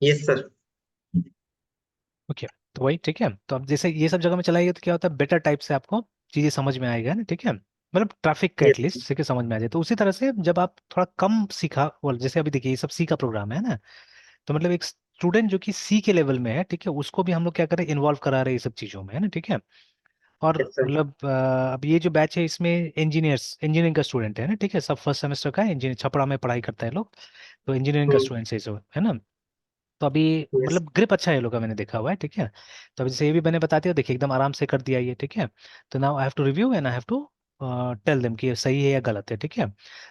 Yes sir. Okay. तो वही ठीक है। तो अब जैसे ये सब जगह में चलाइए तो क्या होता है, बेटर टाइप से आपको चीजें समझ में आएगा ना, ठीक है, मतलब ट्रैफिक का यस एटलीस्ट सीखे समझ में आ जाए। तो उसी तरह से जब आप थोड़ा कम सीखा, और जैसे अभी देखिए ये सब सी का प्रोग्राम है ना, तो मतलब एक स्टूडेंट जो कि सी के लेवल में है, ठीक है, उसको भी हम लोग क्या करें, इन्वॉल्व करा रहे हैं ये सब चीजों में, है ना, ठीक है। और यस सर। मतलब अब ये जो बैच है इसमें इंजीनियरिंग का स्टूडेंट है ना, ठीक है, सब फर्स्ट सेमेस्टर का है, इंजीनियर छपरा में पढ़ाई करता है लोग, तो इंजीनियरिंग का हम्म। स्टूडेंट है ये सब, है ना। तो अभी यस। मतलब ग्रिप अच्छा है ये लोग का, मैंने देखा हुआ है, ठीक है। तो अभी जैसे ये भी मैंने बता दिया, देखिए एकदम आराम से कर दिया ये, ठीक है। तो now I have to review and I have to tell them कि ये सही है या गलत है, ठीक है।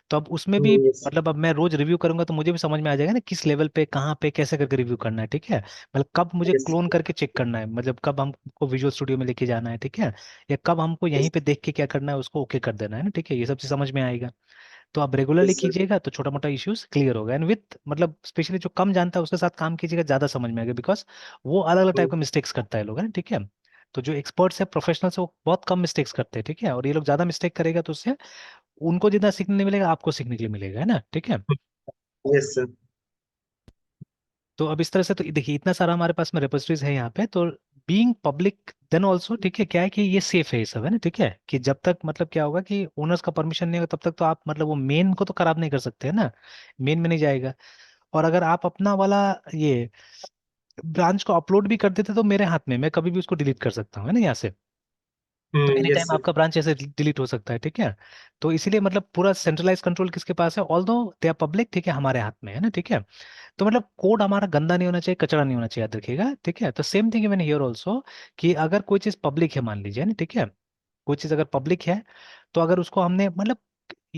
तो अब उसमें भी यस। मतलब अब मैं रोज रिव्यू करूंगा तो मुझे भी समझ में आ जाएगा ना किस लेवल पे कहाँ पे कैसे करके रिव्यू करना है, ठीक है, मतलब कब मुझे यस। क्लोन करके चेक करना है, मतलब कब हमको विजुअल स्टूडियो में लेके जाना है, ठीक है, या कब हमको यहीं यस। पे देख के क्या करना है उसको ओके कर देना है ना, ठीक है, ये सब चीज समझ में आएगा। तो आप रेगुलरली यस सर। कीजिएगा तो छोटा मोटा इश्यूज क्लियर होगा, एंड विथ मतलब स्पेशली जो कम जानता है उसके साथ काम कीजिएगा, ज्यादा समझ में आएगा, बिकॉज वो अलग अलग टाइप हम्म। का मिस्टेक्स करता है लोग, है ना, ठीक है। तो जो एक्सपर्ट्स है, प्रोफेशनल्स है, वो बहुत कम मिस्टेक्स करते हैं, ठीक है, और ये लोग ज्यादा मिस्टेक करेगा तो उससे उनको जितना सीखने नहीं मिलेगा, आपको सीखने के लिए मिलेगा, है ना, ठीक है। Yes sir. तो अब इस तरह से तो देखिए इतना सारा हमारे पास में रेपोजिटरीज है यहाँ पे, तो बीइंग पब्लिक देन ऑल्सो, ठीक है, क्या है कि ये सेफ है ये सब, है ना, ठीक है, कि जब तक मतलब क्या होगा कि ओनर्स का परमिशन नहीं होगा तब तक तो आप मतलब वो मेन को तो खराब नहीं कर सकते, है ना, मेन में नहीं जाएगा। और अगर आप अपना वाला ये ब्रांच को अपलोड भी कर देते तो मेरे हाथ में, मैं कभी भी उसको डिलीट कर सकता हूँ, है ना, यहाँ से। तो एनी यस टाइम सर। आपका ब्रांच ऐसे डिलीट हो सकता है, ठीक है। तो इसीलिए मतलब पूरा सेंट्रलाइज कंट्रोल किसके पास है, ऑल दो दे आर पब्लिक, ठीक है, हमारे हाथ में है ना, ठीक है। तो मतलब कोड हमारा गंदा नहीं होना चाहिए, कचरा नहीं होना चाहिए, याद रखिएगा, ठीक है। तो same thing even here also, कि अगर कोई चीज पब्लिक है मान लीजिए ना, ठीक है, कोई चीज अगर पब्लिक है, तो अगर उसको हमने मतलब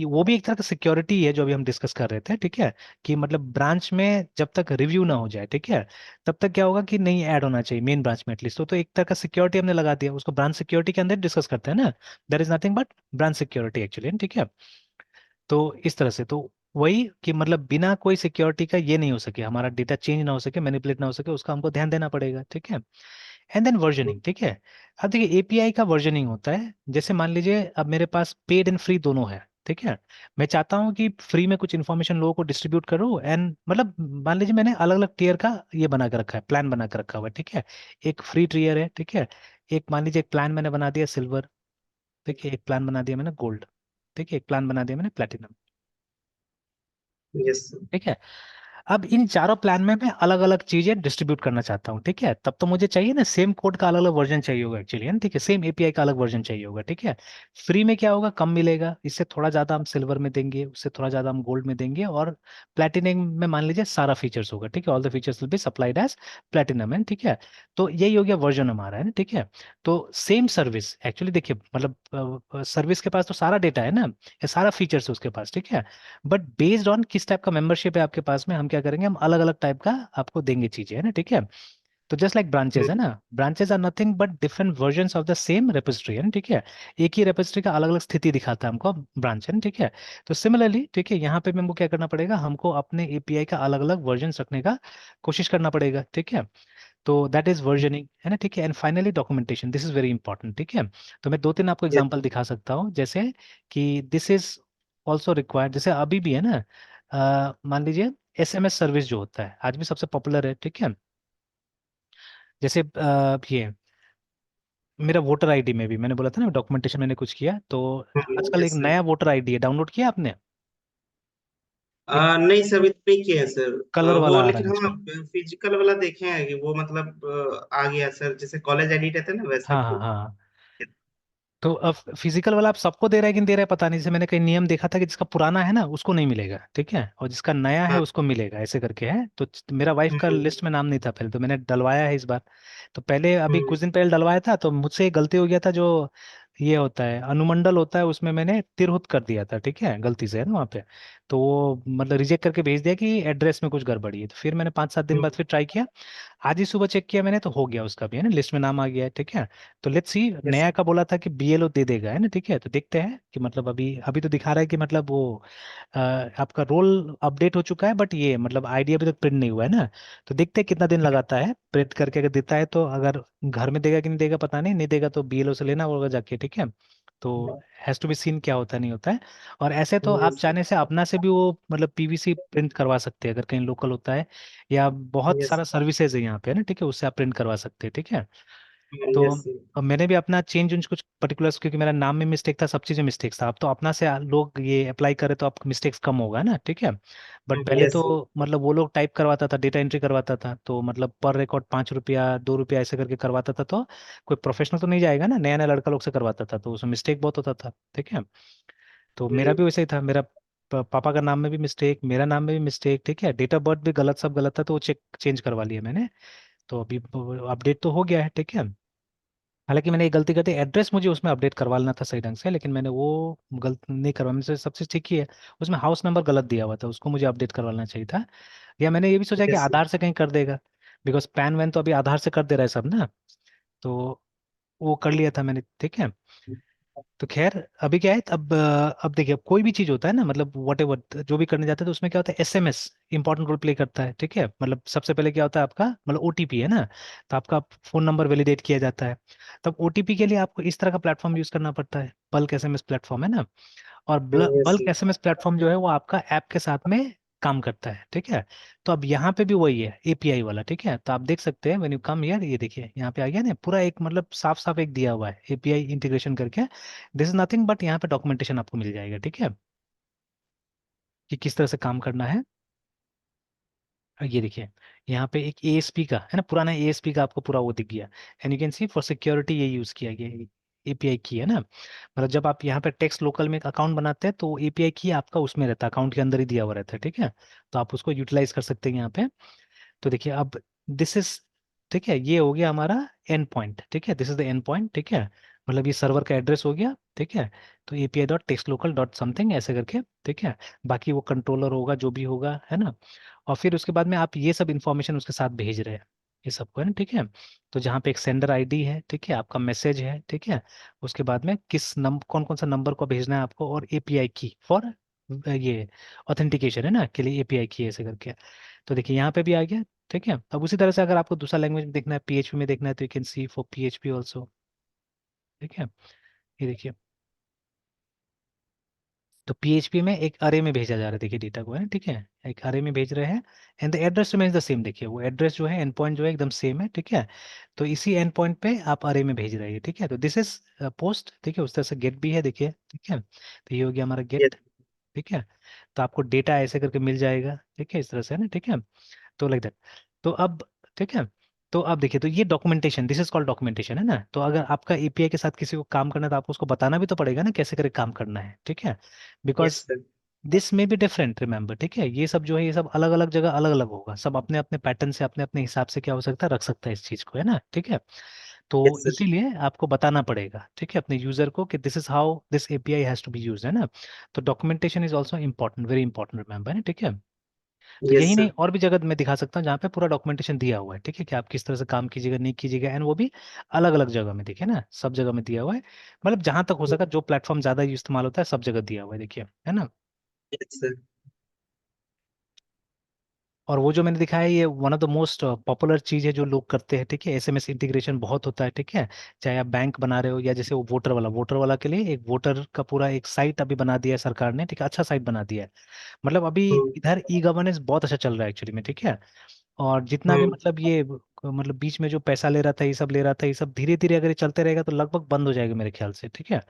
वो भी एक तरह का सिक्योरिटी है जो अभी हम डिस्कस कर रहे थे, ठीक है, कि मतलब ब्रांच में जब तक रिव्यू ना हो जाए, ठीक है, तब तक क्या होगा कि नहीं ऐड होना चाहिए मेन ब्रांच में एटलीस्ट, तो एक तरह का सिक्योरिटी हमने लगा दिया, उसको ब्रांच सिक्योरिटी के अंदर डिस्कस करते हैं ना, there is nothing but branch security actually, ठीक है। तो इस तरह से तो वही कि मतलब बिना कोई सिक्योरिटी का ये नहीं हो सके, हमारा डेटा चेंज ना हो सके, मैनिपुलेट ना हो सके, उसका हमको ध्यान देना पड़ेगा, ठीक है। एंड देन वर्जनिंग, ठीक है। अब देखिए एपीआई का वर्जनिंग होता है, जैसे मान लीजिए अब मेरे पास पेड एंड फ्री दोनों है, ठीक है। मैं चाहता हूँ कि फ्री में कुछ इन्फॉर्मेशन लोगों को डिस्ट्रीब्यूट करूँ, एंड मतलब मान लीजिए मैंने अलग अलग टीयर का ये बना के रखा है, प्लान बना के रखा हुआ है, ठीक है। एक फ्री टीयर है, ठीक है। एक मान लीजिए एक प्लान मैंने बना दिया सिल्वर, ठीक है, एक प्लान बना दिया मैंने गोल्ड, ठीक है, एक प्लान बना दिया मैंने प्लेटिनम, यस सर। ठीक है। अब इन चारों प्लान में मैं अलग अलग चीजें डिस्ट्रीब्यूट करना चाहता हूँ, ठीक है, तब तो मुझे चाहिए ना सेम कोड का अलग अलग वर्जन चाहिए होगा एक्चुअली, है ना, ठीक है, सेम एपीआई का अलग वर्जन चाहिए होगा, ठीक है। फ्री में क्या होगा, कम मिलेगा, इससे थोड़ा ज्यादा हम सिल्वर में देंगे, उससे थोड़ा ज्यादा हम गोल्ड में देंगे, और प्लेटिनम में मान लीजिए सारा फीचर्स होगा, ठीक है, all the features will be supplied as platinum, है, ठीक है। तो यही हो गया वर्जन हमारा, है ना, ठीक है। तो सेम सर्विस एक्चुअली देखिए मतलब सर्विस के पास तो सारा डेटा है ना, ये सारा फीचर्स है उसके पास, ठीक है। बट बेस्ड ऑन किस टाइप का मेंबरशिप है आपके पास में, हम क्या करेंगे, हम अलग अलग टाइप का आपको देंगे चीजें, है ना, ठीक है। तो जस्ट लाइक ब्रांचेस है ना, branches are nothing but different versions of the same repository, है ना, ठीक है। एक ही रेपोजिटरी का अलग अलग स्थिति दिखाता है हमको ब्रांच, है ना, ठीक है। तो सिमिलरली ठीक है, यहाँ पे भी हमको क्या करना पड़ेगा, हमको अपने एपीआई का अलग अलग वर्जन रखने का कोशिश करना पड़ेगा, ठीक है। तो दैट इज वर्जनिंग, है ना, ठीक है। And finally documentation, this is very important, ठीक है। तो मैं दो तीन आपको यस। एग्जांपल दिखा सकता हूँ, जैसे कि दिस इज ऑल्सो रिक्वायर्ड, जैसे अभी भी है ना, मान लीजिए एसएमएस सर्विस जो होता है आज भी सबसे पॉपुलर है, ठीक है। जैसे ये मेरा वोटर आईडी में भी मैंने बोला था ना डॉक्यूमेंटेशन मैंने कुछ किया, तो आजकल एक यस सर। नया वोटर आईडी है, डाउनलोड किया आपने, एक नहीं सर, अभी तो नहीं किए हैं सर। कलर वाला वो आ रहा लेकिन है हाँ, उसमें। फिजिकल वाला देखे हैं कि वो मतलब आ गया सर, जैसे कॉलेज एडिट रहता है ना वैसा हाँ हाँ कुछ। हाँ। तो अब फिजिकल वाला आप सबको दे रहा है कि नहीं दे रहा है पता नहीं, जैसे मैंने कहीं नियम देखा था कि जिसका पुराना है ना उसको नहीं मिलेगा, ठीक है, और जिसका नया है हाँ। उसको मिलेगा, ऐसे करके है। तो मेरा वाइफ का हम्म। लिस्ट में नाम नहीं था पहले, तो मैंने डलवाया है इस बार। तो पहले अभी हम्म। कुछ दिन पहले डलवाया था, तो मुझसे एक गलती हो गया था, जो ये होता है अनुमंडल होता है उसमें मैंने तिरहुत कर दिया था, ठीक है, गलती से है ना वहाँ पे। तो वो मतलब रिजेक्ट करके भेज दिया कि एड्रेस में कुछ गड़बड़ी है, तो फिर मैंने 5-7 दिन बाद हम्म। फिर ट्राई किया। आज ही सुबह चेक किया मैंने तो हो गया उसका भी, है ना, लिस्ट में नाम आ गया है, ठीक है। तो लेट्स सी, यस। नया का बोला था कि बीएलओ दे देगा, है ना, ठीक है, तो देखते हैं कि मतलब अभी अभी तो दिखा रहा है कि मतलब वो आपका रोल अपडेट हो चुका है, बट ये मतलब आईडी अभी तक प्रिंट नहीं हुआ है ना। तो देखते हैं कितना दिन लगाता है प्रिंट करके, अगर देता है तो, अगर घर में देगा कि नहीं देगा पता नहीं, नहीं देगा तो बीएलओ से लेना होगा जाके, ठीक है। तो हैज टू बी सीन क्या होता है नहीं होता है। और ऐसे तो आप यस चाहने से अपना से भी वो मतलब पीवीसी प्रिंट करवा सकते हैं अगर कहीं लोकल होता है, या बहुत यस सारा सर्विसेज है यहाँ पे है ना, ठीक है, उससे आप प्रिंट करवा सकते हैं, ठीक है। तो यस अब मैंने भी अपना चेंज उन कुछ पर्टिकुलर्स, क्योंकि मेरा नाम में मिस्टेक था, सब चीज़ें मिस्टेक था। अब तो अपना से लोग ये अप्लाई करे तो आपको मिस्टेक्स कम होगा ना, ठीक है। बट पहले यस तो मतलब वो लोग टाइप करवाता था, डेटा एंट्री करवाता था, तो मतलब पर रिकॉर्ड 5 रुपया 2 रुपया ऐसे करके करवाता था, तो कोई प्रोफेशनल तो नहीं जाएगा ना, नया नया लड़का लोग से करवाता था, तो उसमें मिस्टेक बहुत होता था, ठीक है। तो मेरा भी वैसे ही था, मेरा पापा का नाम में भी मिस्टेक, मेरा नाम में भी मिस्टेक, ठीक है, डेट ऑफ बर्थ भी गलत, सब गलत था, तो वो चेक चेंज करवा लिया मैंने। तो अभी अपडेट तो हो गया है, ठीक है। हालांकि मैंने एक गलती कर दी, एड्रेस मुझे उसमें अपडेट करवाना था सही ढंग से, लेकिन मैंने वो गलत नहीं करवा, मुझे सब चीज़ ठीक ही है। उसमें हाउस नंबर गलत दिया हुआ था, उसको मुझे अपडेट करवाना चाहिए था। या मैंने ये भी सोचा कि यस आधार से कहीं कर देगा, बिकॉज पैन वैन तो अभी आधार से कर दे रहा है सब ना, तो वो कर लिया था मैंने, ठीक है। तो खैर अभी क्या है, अब देखिए, अब कोई भी चीज होता है ना, मतलब वट एवर जो भी करने जाते हैं, तो उसमें क्या होता है, एसएमएस इंपॉर्टेंट रोल प्ले करता है, ठीक है। मतलब सबसे पहले क्या होता है आपका, मतलब ओटीपी है ना, तो आपका फोन नंबर वैलिडेट किया जाता है। तब ओटीपी के लिए आपको इस तरह का प्लेटफॉर्म यूज करना पड़ता है, बल्क एसएमएस प्लेटफॉर्म है ना। और यस बल्क एसएमएस प्लेटफॉर्म जो है वो आपका ऐप के साथ में काम करता है, ठीक है। तो अब यहाँ पे भी वही है, एपीआई वाला, ठीक है। तो आप देख सकते हैं व्हेन यू कम हियर, ये देखिए यहाँ पे आ गया ना पूरा एक, मतलब साफ साफ एक दिया हुआ है एपीआई इंटीग्रेशन करके। दिस इज नथिंग बट यहाँ पे डॉक्यूमेंटेशन आपको मिल जाएगा, ठीक है, कि किस तरह से काम करना है। और ये देखिए यहाँ पे एक एएसपी का है ना, पुराना एएसपी का आपको पूरा वो दिख गया। And you can see for security ये यूज किया गया, एपीआई की है ना। मतलब जब आप यहाँ पे टेक्स्ट लोकल में एक अकाउंट बनाते हैं, तो एपीआई की आपका उसमें रहता है, अकाउंट के अंदर ही दिया हुआ रहता है, ठीक है। तो आप उसको यूटिलाइज कर सकते हैं यहाँ पे। तो देखिए अब दिस इज, ठीक है, ये हो गया हमारा एंड पॉइंट, ठीक है, this is the end point, ठीक है। मतलब ये सर्वर का एड्रेस हो गया, ठीक है। तो API dot text local dot something ऐसे करके, ठीक है। बाकी वो कंट्रोलर होगा जो भी होगा, है ना। और फिर उसके बाद में आप ये सब इंफॉर्मेशन उसके साथ भेज रहे हैं, ये सबको, है ना, ठीक है। तो जहाँ पे एक सेंडर आईडी है, ठीक है, आपका मैसेज है, ठीक है। उसके बाद में किस नंबर, कौन कौन सा नंबर को भेजना है आपको, और एपीआई की फॉर ये ऑथेंटिकेशन है ना, के लिए एपीआई की ऐसे करके। तो देखिए यहाँ पे भी आ गया, ठीक है। अब उसी तरह से अगर आपको दूसरा लैंग्वेज में देखना है, पीएचपी में देखना है, तो you can see for PHP also, ठीक है। ये देखिए, तो पीएचपी में एक अरे में भेजा जा रहा है, देखिए डेटा को, है ना, ठीक है, एक अरे में भेज रहे हैं। And the address remains the same, देखिए वो एड्रेस जो है, एंड पॉइंट जो है एकदम सेम है, ठीक है। तो इसी एंड पॉइंट पे आप अरे में भेज रहे हैं, ठीक है। तो दिस इज पोस्ट, ठीक है। उस तरह से गेट भी है, देखिए, ठीक है। तो ये हो गया हमारा गेट, ठीक है। तो आपको डेटा ऐसे करके मिल जाएगा, ठीक है, इस तरह से, है ना, ठीक है। तो लाइक दैट। तो अब, ठीक है। तो अब देखिए, तो ये documentation, this is called documentation, है ना। तो अगर आपका एपीआई के साथ किसी को काम करना है, तो आपको उसको बताना भी तो पड़ेगा ना कैसे करे काम करना है, ठीक है। यस बिकॉज सर दिस में भी डिफरेंट, रिमेंबर, ठीक है। ये सब जो है, ये सब अलग अलग जगह अलग अलग होगा, सब अपने अपने पैटर्न से अपने अपने हिसाब से क्या हो सकता है, रख सकता है इस चीज को, है ना, ठीक है। तो यस सर इसीलिए आपको बताना पड़ेगा, ठीक है, अपने यूजर को कि this is how this API has to be used, है ना। तो documentation is also important, very important, remember, है, ठीक है। तो यस यही नहीं, सर और भी जगह मैं दिखा सकता हूँ जहाँ पे पूरा डॉक्यूमेंटेशन दिया हुआ है, ठीक है, कि आप किस तरह से काम कीजिएगा नहीं कीजिएगा, एंड वो भी अलग अलग जगह में, देखिए ना, सब जगह में दिया हुआ है। मतलब जहां तक हो सका, जो प्लेटफॉर्म ज्यादा इस्तेमाल होता है सब जगह दिया हुआ है, देखिए, है ना। यस सर और वो जो मैंने दिखाया है, ये one of the most popular चीज है जो लोग करते हैं, ठीक है। एसएमएस इंटीग्रेशन बहुत होता है, ठीक है। चाहे आप बैंक बना रहे हो, या जैसे वो वोटर वाला के लिए एक वोटर का पूरा एक साइट अभी बना दिया है सरकार ने, ठीक है, अच्छा साइट बना दिया है। मतलब अभी हम्म इधर ई गवर्नेंस बहुत अच्छा चल रहा है एक्चुअली में, ठीक है। और जितना भी हम्म मतलब ये मतलब बीच में जो पैसा ले रहा था, ये सब ले रहा था, ये सब धीरे धीरे अगर ये चलते रहेगा तो लगभग बंद हो जाएगा मेरे ख्याल से, ठीक है।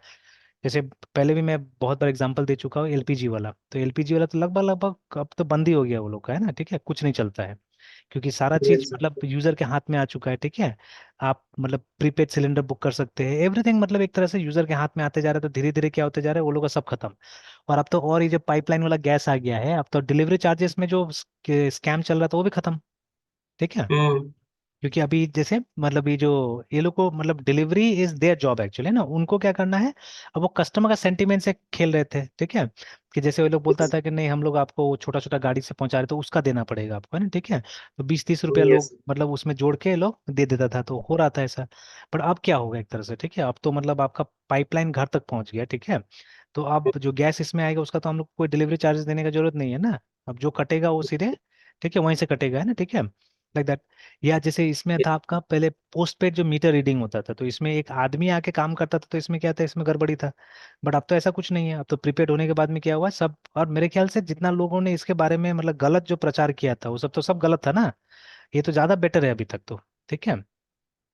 जैसे पहले भी मैं बहुत बार एग्जांपल दे चुका हूँ, एलपीजी वाला, तो एलपीजी वाला तो लगभग लगभग अब तो बंद ही हो गया वो लोग का, है ना, ठीक है, कुछ नहीं चलता है। क्योंकि सारा चीज यस मतलब यूजर के हाथ में आ चुका है, ठीक है। आप मतलब प्रीपेड सिलेंडर बुक कर सकते हैं, एवरीथिंग मतलब एक तरह से यूजर के हाथ में आते जा रहा है, तो धीरे धीरे क्या होते जा रहा है, वो लोग का सब खत्म। और अब तो और ये जो पाइपलाइन वाला गैस आ गया है, अब तो डिलीवरी चार्जेस में जो स्कैम चल रहा था वो भी खत्म, ठीक है। हम्म क्योंकि अभी जैसे मतलब ये जो ये लोग को मतलब delivery is their job actually ना, उनको क्या करना है, अब वो कस्टमर का सेंटीमेंट से खेल रहे थे, ठीक है। कि जैसे वो लोग बोलता यस था कि नहीं हम लोग आपको छोटा छोटा गाड़ी से पहुंचा रहे, तो उसका देना पड़ेगा आपको, है ना, ठीक है। तो 20-30 रुपया लोग यस मतलब उसमें जोड़ के लोग दे देता था, तो हो रहा था ऐसा। पर अब क्या होगा एक तरह से, ठीक है, अब तो मतलब आपका पाइपलाइन घर तक पहुंच गया, ठीक है। तो अब जो गैस इसमें आएगा उसका तो हम लोग को कोई डिलीवरी चार्जेस देने का जरूरत नहीं है ना। अब जो कटेगा वो सीधे, ठीक है, वहीं से कटेगा, है ना, ठीक है। Like that. या जैसे इसमें था आपका पहले पोस्ट पेड जो मीटर रीडिंग होता था, तो इसमें एक आदमी आके काम करता था, तो इसमें क्या था, इसमें गड़बड़ी था। बट अब तो ऐसा कुछ नहीं है, अब तो प्रीपेड होने के बाद में क्या हुआ सब, और मेरे ख्याल से जितना लोगों ने इसके बारे में मतलब गलत जो प्रचार किया था वो सब तो सब गलत था ना। ये तो ज्यादा बेटर है अभी तक तो। ठीक है।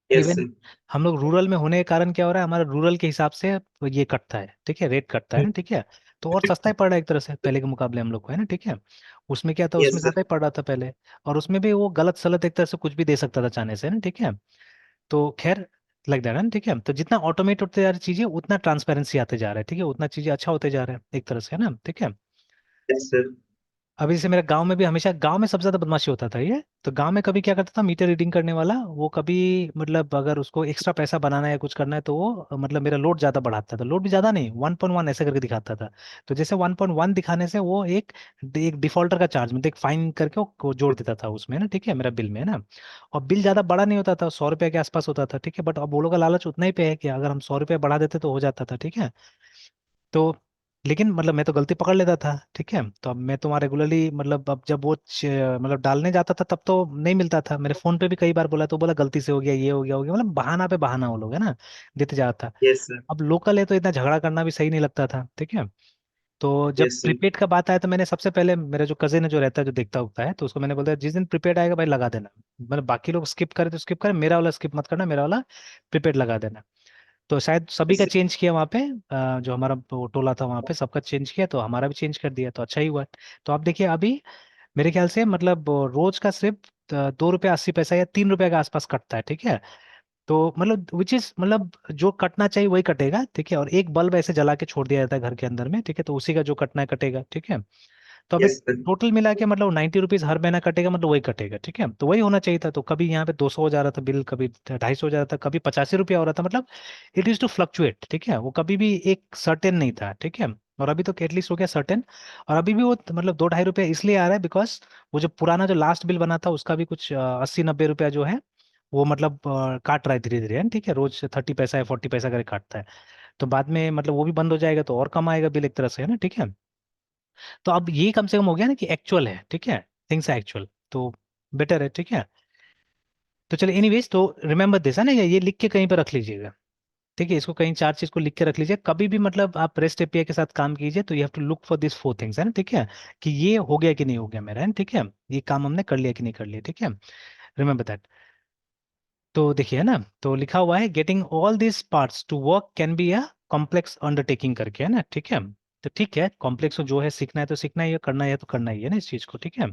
Yes even sir. हम लोग रूरल में होने के कारण क्या हो रहा है, हमारा रूरल के हिसाब से ये कटता है, ठीक है, रेट कटता है ना, ठीक है। तो और सस्ता ही पड़ रहा है एक तरह से पहले के मुकाबले हम लोग को, है ना, ठीक है। उसमें क्या था, यस उसमें सर। ज्यादा ही पड़ रहा था पहले। और उसमें भी वो गलत सलत एक तरह से कुछ भी दे सकता था चाहने से, ना, ठीक है। तो खैर, लग दैट है ना, ठीक है। तो जितना ऑटोमेट होते जा रही चीजें उतना ट्रांसपेरेंसी आते जा रहा है, ठीक है, उतना चीजें अच्छा होते जा रहा है एक तरह से, है ना, ठीक है। Yes sir. अभी जैसे मेरा गांव में भी हमेशा, गांव में सबसे ज्यादा बदमाशी होता था ये, तो गांव में कभी क्या करता था मीटर रीडिंग करने वाला, वो कभी मतलब अगर उसको एक्स्ट्रा पैसा बनाना है या कुछ करना है तो वो मतलब मेरा लोड ज्यादा बढ़ाता था, लोड भी ज्यादा नहीं, 1.1 ऐसे करके दिखाता था। तो जैसे 1.1 दिखाने से वो एक एक डिफॉल्टर का चार्ज मतलब एक फाइन करके वो जोड़ देता था उसमें ना, ठीक है, मेरा बिल में, है ना। और बिल ज्यादा बड़ा नहीं होता था, 100 रुपये के आसपास होता था, ठीक है। बट अब वो लोग का लालच उतना ही पे है कि अगर हम 100 रुपये बढ़ा देते तो हो जाता था, ठीक है। तो लेकिन मतलब मैं तो गलती पकड़ लेता था, ठीक है। तो अब मैं तो वहाँ रेगुलरली मतलब अब जब वो मतलब डालने जाता था तब तो नहीं मिलता था, मेरे फोन पे भी कई बार बोला तो बोला गलती से हो गया, ये हो गया मतलब बहाना पे बहाना वो लोग, है ना, देते जाता था। Yes sir. अब लोकल है तो इतना झगड़ा करना भी सही नहीं लगता था, ठीक है। तो जब यस सर। प्रीपेड का बात आया तो मैंने सबसे पहले, मेरा जो कजिन है जो रहता है जो देखता उगता है, तो उसको मैंने बोला जिस दिन प्रीपेड आएगा भाई लगा देना, मतलब बाकी लोग स्किप करे तो स्किप करे, मेरा वाला स्किप मत करना, मेरा वाला प्रीपेड लगा देना। तो शायद सभी यस का सर। चेंज किया वहाँ पे, जो हमारा वो टोला था वहाँ पे सबका चेंज किया, तो हमारा भी चेंज कर दिया, तो अच्छा ही हुआ। तो आप देखिए अभी मेरे ख्याल से मतलब रोज का सिर्फ 2 रुपये 80 पैसा या 3 रुपये के आसपास कटता है, ठीक है। तो मतलब विच इज मतलब जो कटना चाहिए वही कटेगा, ठीक है। और एक बल्ब ऐसे जला के छोड़ दिया जाता है घर के अंदर में, ठीक है, तो उसी का जो कटना है कटेगा, ठीक है। तो अभी यस सर। टोटल मिला के मतलब 90 रुपीज हर महीना कटेगा, मतलब वही कटेगा, ठीक है। तो वही होना चाहिए था, तो कभी यहाँ पे 200 हो जा रहा था बिल, कभी 250 हो जा रहा था, कभी 85 रुपया हो रहा था, मतलब इट इज टू फ्लक्चुएट, ठीक है, वो कभी भी एक सर्टेन नहीं था, ठीक है। और अभी तो एटलीस्ट हो गया सर्टेन। और अभी भी वो मतलब 2-2.5 रुपया इसलिए आ रहा है बिकॉज वो जो पुराना जो लास्ट बिल बना था उसका भी कुछ 80-90 रुपया जो है वो मतलब काट रहा है धीरे धीरे, ठीक है, रोज 30 पैसा या 40 पैसा करके काटता है। तो बाद में मतलब वो भी बंद हो जाएगा तो और कम आएगा बिल एक तरह से, है ना, ठीक है। तो अब ये कम से कम हो गया ना कि एक्चुअल है, ठीक है, थिंग्स है एक्चुअल, तो बेटर है, ठीक है। तो चलिए एनीवेज, तो रिमेंबर दिस है ना, ये लिख के कहीं पर रख लीजिएगा, ठीक है, इसको कहीं 4 चीज को लिख के रख लीजिए, कभी भी मतलब आप रेस्ट एपीआई के साथ काम कीजिए तो you have to look for this 4 things, है ना, ठीक है, कि ये हो गया कि नहीं हो गया मेरा, है ना, ठीक है, ये काम हमने कर लिया कि नहीं कर लिया, ठीक है, रिमेंबर दैट। तो देखिए, है ना, तो लिखा हुआ है getting all this parts to work can be a complex undertaking करके, है ना, ठीक है। तो ठीक है, कॉम्प्लेक्स जो है सीखना है तो सीखना ही है, करना है तो करना ही है ना इस चीज को, ठीक है।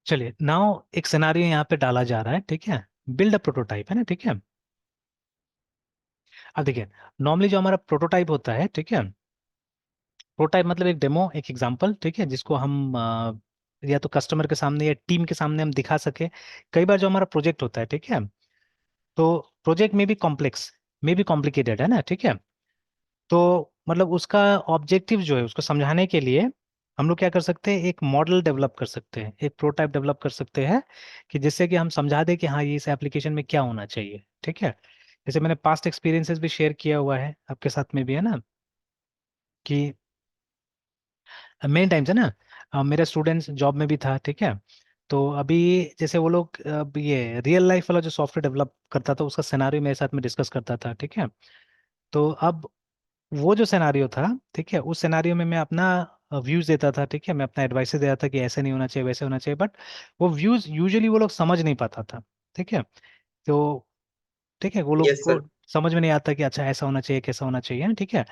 चलिए नाउ एक सिनारियो यहाँ पे डाला जा रहा है, ठीक है, बिल्ड अ प्रोटोटाइप, है ना, ठीक है। अब देखिए, नॉर्मली जो हमारा प्रोटोटाइप होता है, ठीक है, प्रोटोटाइप मतलब एक डेमो, एक एग्जांपल, ठीक है, जिसको हम या तो कस्टमर के सामने या टीम के सामने हम दिखा सके। कई बार जो हमारा प्रोजेक्ट होता है, ठीक है, तो प्रोजेक्ट में भी कॉम्प्लेक्स, में भी कॉम्प्लिकेटेड, है ना, ठीक है। तो मतलब उसका ऑब्जेक्टिव जो है उसको समझाने के लिए हम लोग क्या कर सकते हैं, एक मॉडल डेवलप कर सकते हैं, एक प्रोटोटाइप डेवलप कर सकते हैं, कि जिससे कि हम समझा दें कि हाँ ये इस एप्लीकेशन में क्या होना चाहिए, ठीक है। जैसे मैंने पास्ट एक्सपीरियंसेस भी शेयर किया हुआ है आपके साथ में भी, है ना, कि मेन टाइम्स है ना, मेरा स्टूडेंट्स जॉब में भी था, ठीक है। तो अभी जैसे वो लोग ये रियल लाइफ वाला जो सॉफ्टवेयर डेवलप करता था उसका सिनारियो मेरे साथ में डिस्कस करता था, ठीक है। तो अब वो जो सिनारियो था, ठीक है, उस सिनारियो में मैं अपना व्यूज देता था, ठीक है, मैं अपना एडवाइस देता था कि ऐसे नहीं होना चाहिए वैसे होना चाहिए, बट वो व्यूज यूजुअली वो लोग समझ नहीं पाता था, ठीक है। तो ठीक है, वो लोग यस को सर। समझ में नहीं आता कि अच्छा ऐसा होना चाहिए कैसा होना चाहिए ना, ठीक है।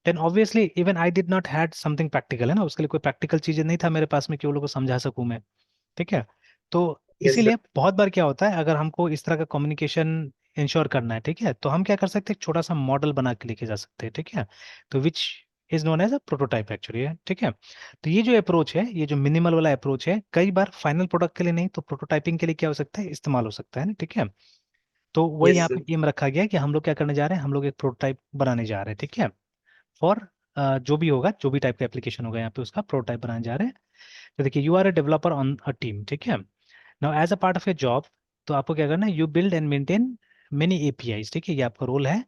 Then obviously even I did not had something practical, है ना, उसके लिए कोई प्रैक्टिकल चीजें नहीं था मेरे पास में कि वो लोग को समझा सकूं मैं, ठीक है। तो यस सर। इसीलिए बहुत बार क्या होता है, अगर हमको इस तरह का कम्युनिकेशन इंश्योर करना है, ठीक है, तो हम क्या कर सकते हैं, एक छोटा सा मॉडल बना के लेके जा सकते हैं, ठीक है। तो which is known as a prototype actually, है, ठीक है। तो ये जो अप्रोच है, ये जो मिनिमल वाला अप्रोच है, कई बार फाइनल प्रोडक्ट के लिए नहीं तो प्रोटोटाइपिंग के लिए क्या हो सकता है, इस्तेमाल हो सकता है ना, ठीक है। तो वही यस यहाँ पे सर। एम रखा गया है कि हम लोग क्या करने जा रहे हैं, हम लोग एक प्रोटोटाइप बनाने जा रहे हैं, ठीक है, फॉर जो भी होगा, जो भी टाइप का एप्लीकेशन होगा यहाँ पे उसका प्रोटोटाइप बनाने जा रहे हैं। तो देखिए, you are a developer on a team, ठीक है। Now as a part of your job, तो आपको क्या करना है, you build and maintain many APIs, ठीक है, ये आपका रोल है।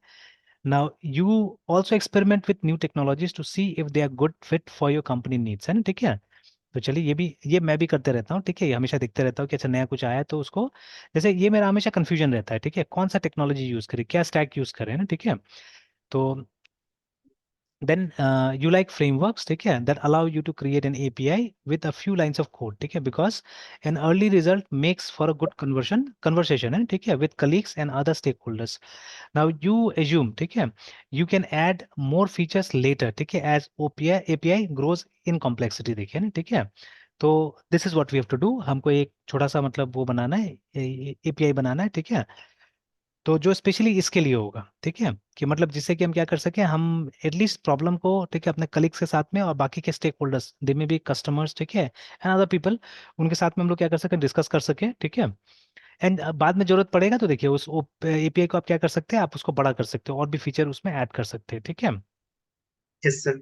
Now you also experiment with new technologies to see if they are good fit for your company needs, है ना, ठीक है। तो चलिए ये मैं भी करते रहता हूँ, ठीक है, ये हमेशा देखते रहता हूँ कि अच्छा नया कुछ आया है तो उसको, जैसे ये मेरा हमेशा कंफ्यूजन रहता है, ठीक है, कौन सा टेक्नोलॉजी यूज करें, क्या स्टैक यूज करें ना, ठीक है। तो then you like frameworks, ठीक है, that allow you to create an API with a few lines of code, ठीक है, because an early result makes for a good conversation है, ठीक है, with colleagues and other stakeholders. Now you assume, ठीक है, you can add more features later, ठीक है, as API grows in complexity, देखिए ना, ठीक है। तो this is what we have to do, हमको एक छोटा सा मतलब वो बनाना है, API बनाना है, ठीक है। तो जो स्पेशली इसके लिए होगा, ठीक है, कि मतलब जिससे कि हम क्या कर सकें, हम एटलीस्ट प्रॉब्लम को, ठीक है, अपने कलीग्स के साथ में और बाकी के स्टेक होल्डर्स, दे में भी कस्टमर्स, ठीक है, एंड अदर पीपल, उनके साथ में हम लोग क्या कर सकें, डिस्कस कर सकें, ठीक है। एंड बाद में जरूरत पड़ेगा तो देखिए उस एपीआई को आप क्या कर सकते हैं, आप उसको बड़ा कर सकते हो और भी फीचर उसमें ऐड कर सकते हैं, ठीक है। Yes sir.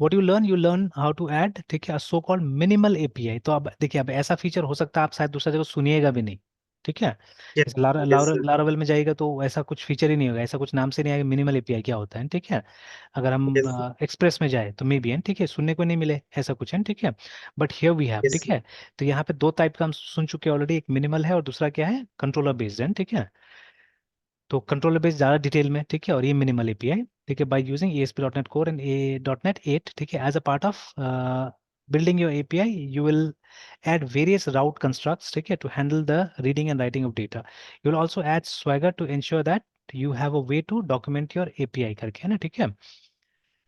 What you learn how to add, ठीक है, सो कॉल्ड मिनिमल एपीआई। तो अब देखिए, अब ऐसा फीचर हो सकता है आप शायद दूसरा जगह सुनिएगा भी नहीं, ठीक है। यस जैसे यस सर। लारावेल में जाएगा तो ऐसा कुछ फीचर ही नहीं होगा, ऐसा कुछ नाम से नहीं आएगा मिनिमल एपीआई क्या होता है, ठीक है। अगर हम यस सर। एक्सप्रेस में जाए तो मे बी है, ठीक है, सुनने को नहीं मिले ऐसा कुछ है, ठीक है। But here we have, yes ठीक सर। है। तो यहाँ पे दो टाइप का हम सुन चुके हैं ऑलरेडी, एक मिनिमल है और दूसरा क्या है, कंट्रोलर बेस्ड है, ठीक है। तो कंट्रोलर बेस ज़्यादा डिटेल में, ठीक है, और ये मिनिमल एपीआई, ठीक है, by using ASP.NET Core and A.NET 8, ठीक है, as a part of building your API, you will add various route constructs, ठीक है, to handle the reading and writing of data. You will also add Swagger to ensure that you have a way to document your API करके, है ना, ठीक है।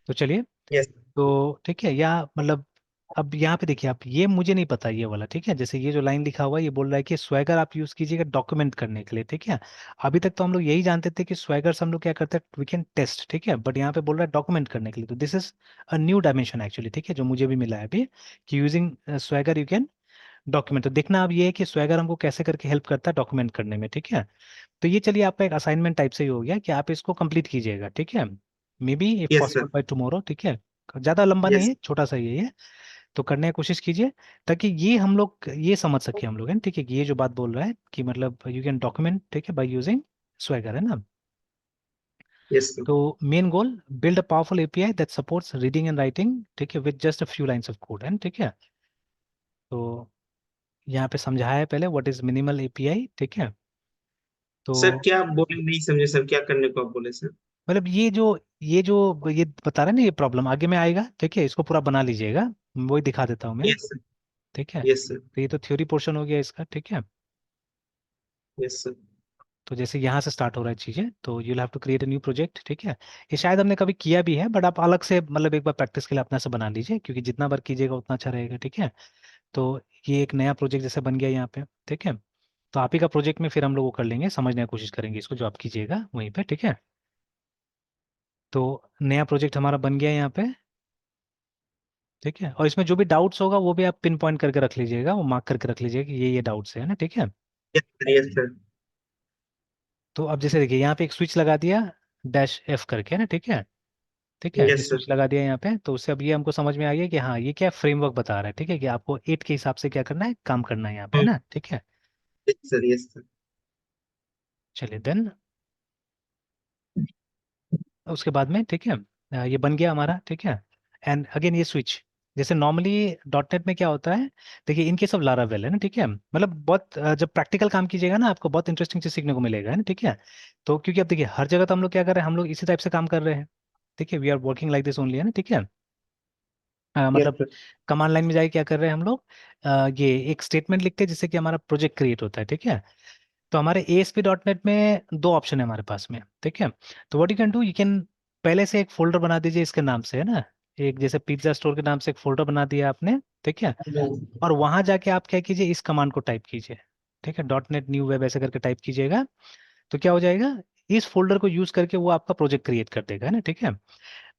तो चलिए, yes तो ठीक है, या मतलब अब यहाँ पे देखिए आप, ये मुझे नहीं पता ये वाला, ठीक है, जैसे ये जो लाइन लिखा हुआ है ये बोल रहा है कि स्वैगर आप यूज कीजिएगा डॉक्यूमेंट करने के लिए, ठीक है। अभी तक तो हम लोग यही जानते थे कि स्वैगर से हम लोग क्या करते हैं, वी कैन टेस्ट, ठीक है, बट यहाँ पे बोल रहा है डॉक्यूमेंट करने के लिए, तो this is a new dimension actually, ठीक है, जो मुझे भी मिला है अभी, कि using swagger you can document. तो देखना अब ये है कि स्वैगर हमको कैसे करके हेल्प करता है डॉक्यूमेंट करने में, ठीक है। तो ये चलिए आपका एक असाइनमेंट टाइप से ही हो गया कि आप इसको कंप्लीट कीजिएगा, ठीक है, may be if yes possible sir. By tomorrow, ठीक है। ज़्यादा लंबा नहीं यस है, छोटा सा ही है, तो करने की कोशिश कीजिए, ताकि ये हम लोग ये समझ सके हम लोग, है ठीक है, कि ये जो बात बोल रहा है कि मतलब यू कैन डॉक्यूमेंट, ठीक है, बाय यूजिंग स्वैगर, है ना। Yes sir. तो main goal, build a powerful API that supports reading and writing, ठीक है, with just a few lines of code, है ठीक है। तो यहाँ पे समझाया है पहले व्हाट इज मिनिमल एपीआई, ठीक है। तो सर क्या आप बोले, नहीं समझे सर, क्या करने को आप बोले सर? मतलब ये बता रहे हैं ना, ये प्रॉब्लम आगे में आएगा, ठीक है, इसको पूरा बना लीजिएगा, वही दिखा देता हूँ मैं, यस सर। ठीक है। Yes sir. तो ये तो थ्योरी पोर्शन हो गया इसका, ठीक है। Yes sir. तो जैसे यहाँ से स्टार्ट हो रहा है चीजें, तो you have to create a new project, ठीक है। ये शायद हमने कभी किया भी है, बट आप अलग से मतलब एक बार प्रैक्टिस के लिए अपना से बना लीजिए, क्योंकि जितना बार कीजिएगा उतना अच्छा रहेगा, ठीक है। तो ये एक नया प्रोजेक्ट जैसे बन गया यहाँ पे, ठीक है। तो आप ही का प्रोजेक्ट में फिर हम लोग वो कर लेंगे, समझने की कोशिश करेंगे इसको, जो आप कीजिएगा वहीं पे, ठीक है। तो नया प्रोजेक्ट हमारा बन गया यहाँ पे, ठीक है, और इसमें जो भी डाउट्स होगा वो भी आप पिन पॉइंट करके रख लीजिएगा, वो मार्क करके रख लीजिएगा कि ये डाउट्स है ना, ठीक है। Yes sir. Yes sir. तो अब जैसे देखिए यहाँ पे एक स्विच लगा दिया, -F करके ना, ठीक है, ठीक है, ये यस सर। स्विच लगा दिया यहाँ पे, तो उससे अब ये हमको समझ में आ गया कि हाँ ये क्या फ्रेमवर्क बता रहा है, ठीक है, कि आपको 8 के हिसाब से क्या करना है, काम करना है यहाँ पे, है ना, ठीक है। Yes sir. Yes sir. चलिए देन उसके बाद में, ठीक है, ये बन गया हमारा, ठीक है। एंड अगेन ये स्विच, जैसे नॉर्मली .NET में क्या होता है, देखिए इनके सब लारावेल है ना, ठीक है, मतलब बहुत जब प्रैक्टिकल काम कीजिएगा ना आपको बहुत इंटरेस्टिंग चीज सीखने को मिलेगा, है ना, ठीक है। तो क्योंकि अब देखिए हर जगह तो हम लोग क्या कर रहे हैं, हम लोग इसी टाइप से काम कर रहे हैं, ठीक है, we are working like this only, है ना, ठीक है। यस मतलब सर। कमांड लाइन में जाके क्या कर रहे हैं हम लोग, ये एक स्टेटमेंट लिखते हैं जिससे कि हमारा प्रोजेक्ट क्रिएट होता है, ठीक है। तो हमारे ASP.NET में दो ऑप्शन है हमारे पास में, ठीक है। तो what you can do, you can पहले से एक फोल्डर बना दीजिए इसके नाम से, है ना, एक जैसे पिज्जा स्टोर के नाम से एक फोल्डर बना दिया आपने, ठीक है। और वहां जाके आप क्या कीजिए, इस कमांड को टाइप कीजिए, ठीक है, .NET न्यू वेब ऐसे करके टाइप कीजिएगा। तो क्या हो जाएगा, इस फोल्डर को यूज करके वो आपका प्रोजेक्ट क्रिएट कर देगा, है ना, ठीक है।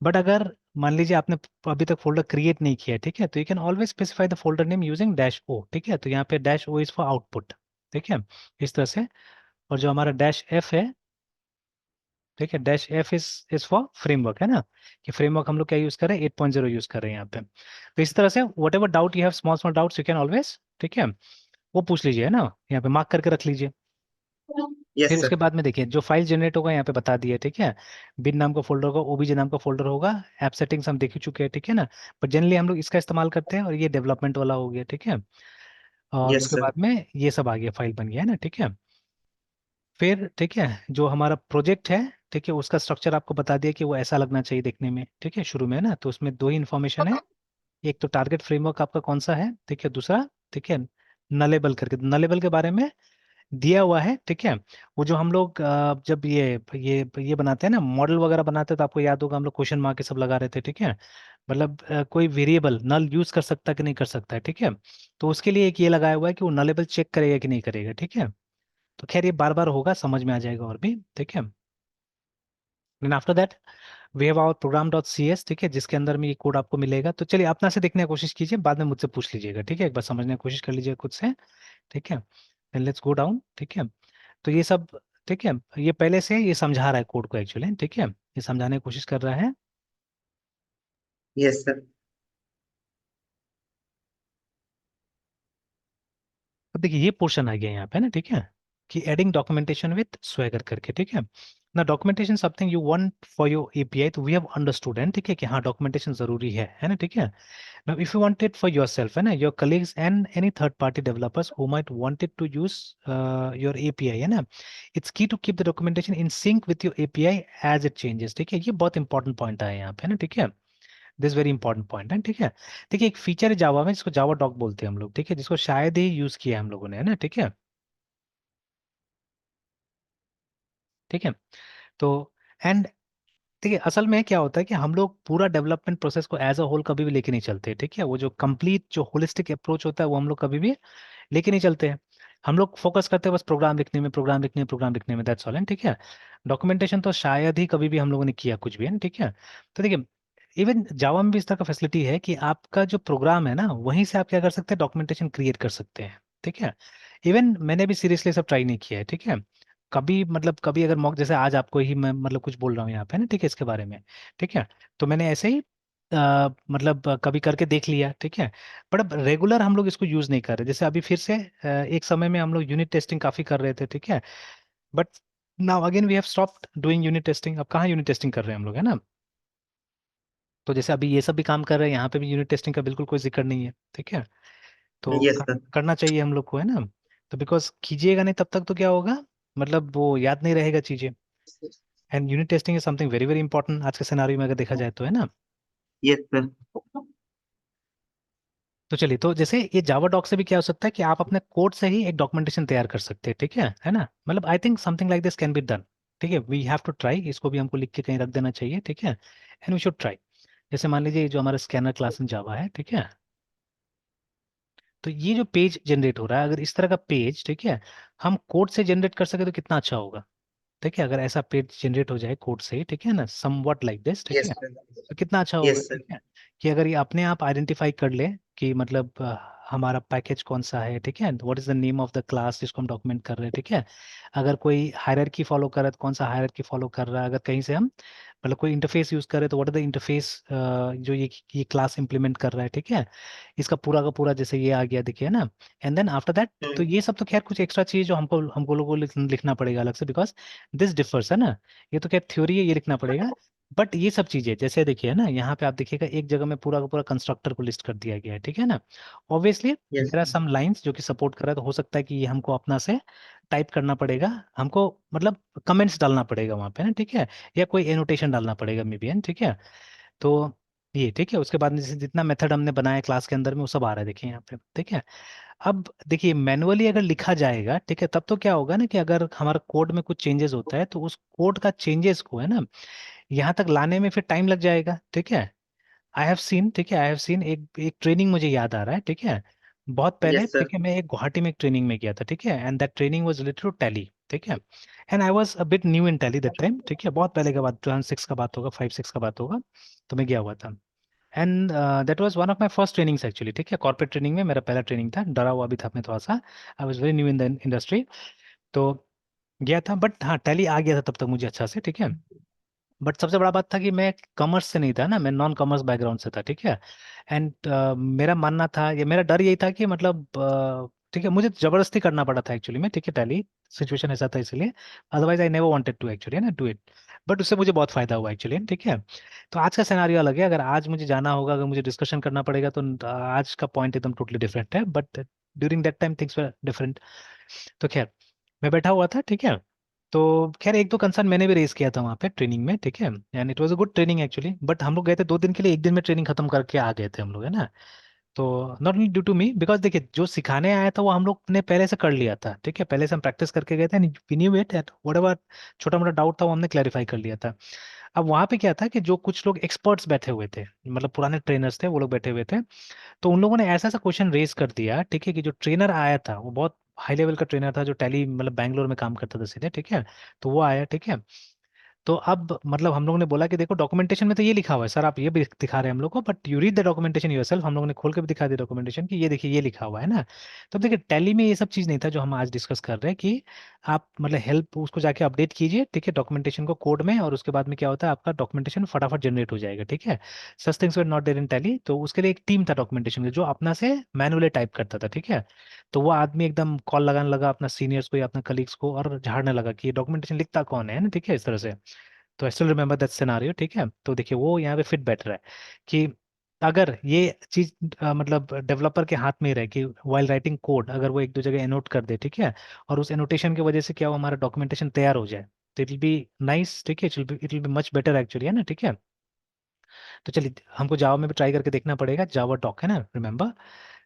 बट अगर मान लीजिए आपने अभी तक फोल्डर क्रिएट नहीं किया है, ठीक है, तो you can always specify the folder name using -O, ठीक है। तो यहाँ पे -O इज फॉर आउटपुट, ठीक है, इस तरह से। और जो हमारा -F है, ठीक है, -F इज फॉर फ्रेमवर्क, है ना, कि फ्रेमवर्क हम लोग क्या यूज कर रहे हैं, 8.0 यूज कर रहे हैं यहाँ पे। तो इस तरह से what ever doubt you have, small small doubts, you can always, ठीक है, वो पूछ लीजिए, है ना, यहाँ पे मार्क करके रख लीजिए। यस फिर उसके सर। बाद में देखिए जो फाइल जनरेट होगा यहाँ पे बता दिया, ठीक है। बिन नाम का फोल्डर होगा, ओबीजे नाम का फोल्डर होगा। ऐप सेटिंग्स हम देख ही चुके हैं, ठीक है ना। पर जनरली हम लोग इसका इस्तेमाल करते हैं, और ये डेवलपमेंट वाला हो गया, ठीक है। और यस उसके सर। बाद में ये सब आ गया, फाइल बन गया है ना, ठीक है। फिर ठीक है, जो हमारा प्रोजेक्ट है, ठीक है, उसका स्ट्रक्चर आपको बता दिया कि वो ऐसा लगना चाहिए देखने में, ठीक है, शुरू में है ना। तो उसमें दो ही इन्फॉर्मेशन है, एक तो टारगेट फ्रेमवर्क आपका कौन सा है, ठीक है, दूसरा, ठीक है, नलेबल करके, नलेबल के बारे में दिया हुआ है, ठीक है। वो जो हम लोग जब ये बनाते हैं ना, मॉडल वगैरह बनाते हैं, तो आपको याद होगा हम लोग क्वेश्चन मार्क ये सब लगा रहे थे, ठीक है। मतलब कोई वेरिएबल नल यूज कर सकता है कि नहीं कर सकता है, ठीक है। तो उसके लिए एक ये लगाया हुआ है कि वो नलेबल चेक करेगा कि नहीं करेगा, ठीक है। तो खैर ये बार बार होगा, समझ में आ जाएगा और भी, ठीक है। Then after that we have our program dot C S, ठीक है, जिसके अंदर में ये कोड आपको मिलेगा। तो चलिए अपना से देखने की कोशिश कीजिए, बाद में मुझसे पूछ लीजिएगा, ठीक है, एक बार समझने की कोशिश कर लीजिएगा खुद से, ठीक है। देन लेट्स गो डाउन, ठीक है। तो ये सब, ठीक है, ये पहले से ये समझा रहा है कोड को एक्चुअली, ठीक है, ये समझाने की कोशिश कर रहा है। Yes sir. अब देखिए ये पोर्शन आ गया यहाँ पे ना, ठीक है, कि एडिंग डॉक्यूमेंटेशन विद स्वैगर करके, ठीक है ना। Documentation something you want for your API, तो वी हैव अंडरस्टूड है, ठीक है, कि हाँ डॉक्यूमेंटेशन जरूरी है ना, ठीक है। Now if you want it for yourself, है ना, your colleagues and any third party developers who might want it to use your API, है ना, it's key to keep the documentation in sync with your API as it changes, ठीक है। ये बहुत important point है यहाँ पे ना, ठीक है। दिस वेरी इंपॉर्टेंट पॉइंट है, ठीक है। देखिए एक फीचर है जावा में जिसको जावा डॉक बोलते हैं हम लोग, ठीक है, जिसको शायद ही यूज किया है हम लोगों ने, है ना, ठीक है, ठीक है। तो एंड देखिए असल में क्या होता है कि हम लोग पूरा डेवलपमेंट प्रोसेस को एज अ होल कभी भी लेके नहीं चलते, ठीक है। वो जो कंप्लीट जो होलिस्टिक अप्रोच होता है वो हम लोग कभी भी लेके नहीं चलते हैं। हम लोग फोकस करते हैं बस प्रोग्राम लिखने में, प्रोग्राम लिखने में, प्रोग्राम लिखने में, दैट्स ऑल, ठीक है। डॉक्यूमेंटेशन तो शायद ही कभी भी हम लोगों ने किया कुछ भी, है ना, ठीक है। तो देखिए इवन जावा में भी इस तरह का फैसिलिटी है कि आपका जो प्रोग्राम है ना, वहीं से आप क्या कर सकते हैं, डॉक्यूमेंटेशन क्रिएट कर सकते हैं, ठीक है। इवन मैंने भी सीरियसली सब ट्राई नहीं किया है, ठीक है। कभी मतलब कभी अगर मौका, जैसे आज आपको ही मैं मतलब कुछ बोल रहा हूँ यहाँ पे ना, ठीक है, इसके बारे में, ठीक है। तो मैंने ऐसे ही मतलब कभी करके देख लिया, ठीक है। बट अब रेगुलर हम लोग इसको यूज नहीं कर रहे, जैसे अभी फिर से एक समय में हम लोग यूनिट टेस्टिंग काफी कर रहे थे, ठीक है। But now again we have stopped doing unit testing. अब कहाँ यूनिट टेस्टिंग कर रहे हैं हम लोग, है ना। तो जैसे अभी ये सब भी काम कर रहे हैं, यहाँ पे भी यूनिट टेस्टिंग का बिल्कुल कोई जिक्र नहीं है, ठीक है। तो यस सर। करना चाहिए हम लोग को, है ना। तो बिकॉज कीजिएगा नहीं तब तक तो क्या होगा, मतलब वो याद नहीं रहेगा चीजें। And unit testing is something very very important आज के सिनारियो में अगर देखा जाए तो, है ना। Yes sir. तो चलिए, तो जैसे ये जावा डॉक से भी क्या हो सकता है कि आप अपने कोड से ही एक डॉक्यूमेंटेशन तैयार कर सकते हैं, ठीक है ना। मतलब I think something like this can be done, ठीक है। वी हैव टू ट्राई, इसको भी हमको लिख के कहीं रख देना चाहिए, ठीक है, एंड वी शुड ट्राई। जैसे मान लीजिए ये जो हमारा स्कैनर क्लास इन जावा है, ठीक है। तो ये जो पेज जनरेट हो रहा है, अगर इस तरह का पेज, ठीक है, हम कोड से जनरेट कर सके तो कितना अच्छा होगा, ठीक है। अगर ऐसा पेज जनरेट हो जाए कोड से ही, ठीक है ना, समवट लाइक दिस, ठीक यस है, सर। तो कितना अच्छा होगा, यस सर। ठीक है। कि अगर ये अपने आप आइडेंटिफाई कर ले कि मतलब हमारा पैकेज कौन सा है, ठीक है, what is the name of the class जिसको हम डॉक्यूमेंट कर रहे हैं, ठीक है। अगर कोई हायरार्की फॉलो कर रहा है तो कौन सा हायरार्की फॉलो कर रहा है, अगर कहीं से हम मतलब कोई इंटरफेस यूज कर रहे हैं तो व्हाट इज द इंटरफेस जो ये क्लास इंप्लीमेंट कर रहा है, ठीक है। इसका पूरा का पूरा जैसे ये आ गया, देखिए ना। एंड देन आफ्टर दैट, तो हम्म। ये सब तो खैर कुछ एक्स्ट्रा चीज जो हमको हमको लोगों को लिखना पड़ेगा अलग से, बिकॉज दिस डिफर्स, है ना। ये तो खैर थ्योरी है, ये लिखना पड़ेगा। बट ये सब चीजें जैसे देखिए ना, यहाँ पे आप देखिएगा एक जगह में पूरा का पूरा कंस्ट्रक्टर को लिस्ट कर दिया गया है, ठीक है ना। Obviously yes there are some lines जो कि सपोर्ट कर रहा है, तो हो सकता है कि ये हमको अपना से टाइप करना पड़ेगा, हमको मतलब कमेंट्स डालना पड़ेगा वहां पे ना, ठीक है, या कोई एनोटेशन डालना पड़ेगा मे बी, ठीक है। तो ये ठीक है, उसके बाद में जैसे जितना मेथड हमने बनाया क्लास के अंदर में वो सब आ रहा है, देखिए यहाँ पे, ठीक है। अब देखिए मैनुअली अगर लिखा जाएगा, ठीक है, तब तो क्या होगा ना कि अगर हमारा कोड में कुछ चेंजेस होता है तो उस कोड का चेंजेस को, है ना, यहाँ तक लाने में फिर टाइम लग जाएगा, ठीक है। आई हैव सीन, ठीक है, आई हैव सीन एक एक ट्रेनिंग मुझे याद आ रहा है, ठीक है। बहुत पहले, यस सर। ठीक है, मैं एक गुवाहाटी में एक ट्रेनिंग में गया था, ठीक है, and that training was related to Tally, ठीक है। And I was a bit new in Tally that time, ठीक है, बहुत पहले का बात, 2006 का बात होगा, 5 6 का बात होगा। तो मैं गया हुआ था, and that was one of my first trainings actually, ठीक है। कॉर्पोरेट ट्रेनिंग में मेरा पहला ट्रेनिंग था, डरा हुआ भी था मैं थोड़ा सा, I was very new in the industry. तो गया था, बट हाँ टैली आ गया था तब तक मुझे अच्छा से, ठीक है। बट सबसे बड़ा बात था कि मैं कॉमर्स से नहीं था ना, मैं नॉन कॉमर्स बैकग्राउंड से था, ठीक है। एंड मेरा मानना था, ये मेरा डर यही था कि मतलब ठीक है, मुझे जबरदस्ती करना पड़ा था एक्चुअली में, ठीक है, टैली सिचुएशन ऐसा था इसलिए, otherwise I never wanted to actually ना डू इट, बट उससे मुझे बहुत फायदा हुआ एक्चुअली, ठीक है। तो आज का सिनेरियो अलग है, अगर आज मुझे जाना होगा, अगर मुझे डिस्कशन करना पड़ेगा, तो आज का पॉइंट एकदम टोटली डिफरेंट है, but during that time things were different. तो खैर, मैं बैठा हुआ था, ठीक है। तो खैर एक दो कंसर्न मैंने भी रेज किया था वहाँ पे ट्रेनिंग में, ठीक है, and it was a good training actually, but हम लोग गए थे 2 दिन के लिए, एक दिन में ट्रेनिंग खत्म करके आ गए थे हम लोग, है ना। तो not only due to me, because देखिए जो सिखाने आया था वो हम लोग ने पहले से कर लिया था, ठीक है, पहले से हम प्रैक्टिस करके गए थे, we knew it at whatever छोटा मोटा डाउट था वो हमने क्लैरिफाई कर लिया था। अब वहाँ पे क्या था कि जो कुछ लोग एक्सपर्ट्स बैठे हुए थे, मतलब पुराने ट्रेनर्स थे, वो लोग बैठे हुए थे, तो उन लोगों ने ऐसा ऐसा क्वेश्चन रेज कर दिया, ठीक है, कि जो ट्रेनर आया था वो बहुत हाई लेवल का ट्रेनर था, जो टैली मतलब बैंगलोर में काम करता था सीधे, ठीक है। तो वो आया, ठीक है। तो अब मतलब हम लोग ने बोला कि देखो डॉक्यूमेंटेशन में तो ये लिखा हुआ है सर, आप ये भी दिखा रहे हैं हम लोग को, but you read the documentation yourself, हम लोगों ने खोल के भी दिखा दिया डॉक्यूमेंटेशन कि ये देखिए ये लिखा हुआ है ना। तो अब देखिए टैली में ये सब चीज़ नहीं था जो हम आज डिस्कस कर रहे हैं, कि आप मतलब हेल्प उसको जाके अपडेट कीजिए, ठीक है, डॉक्यूमेंटेशन को कोड में, और उसके बाद में क्या होता है आपका डॉक्यूमेंटेशन फटाफट जनरेट हो जाएगा, ठीक है। Such things were not there in Tally, तो उसके लिए एक टीम था डॉक्यूमेंटेशन के जो अपना से मैनुअली टाइप करता था, ठीक है। तो वो आदमी एकदम कॉल लगाने लगा अपना सीनियर्स को या अपने कलीग्स को, और झाड़ने लगा कि ये डॉक्यूमेंटेशन लिखता कौन है ना, ठीक है, इस तरह से। तो I still remember that scenario, ठीक है। तो देखिए वो यहाँ पे फिट बैठ रहा है कि अगर ये चीज मतलब डेवलपर के हाथ में ही रहे कि वाइल राइटिंग कोड अगर वो एक दो जगह एनोट कर दे, ठीक है, और उस एनोटेशन की वजह से क्या हो हमारा डॉक्यूमेंटेशन तैयार हो जाए, तो इट विल बी नाइस, ठीक है, it will be much better actually, है ना, ठीक है। तो चलिए हमको जावा में भी ट्राई करके देखना पड़ेगा, जावा डॉक है ना, रिमेम्बर,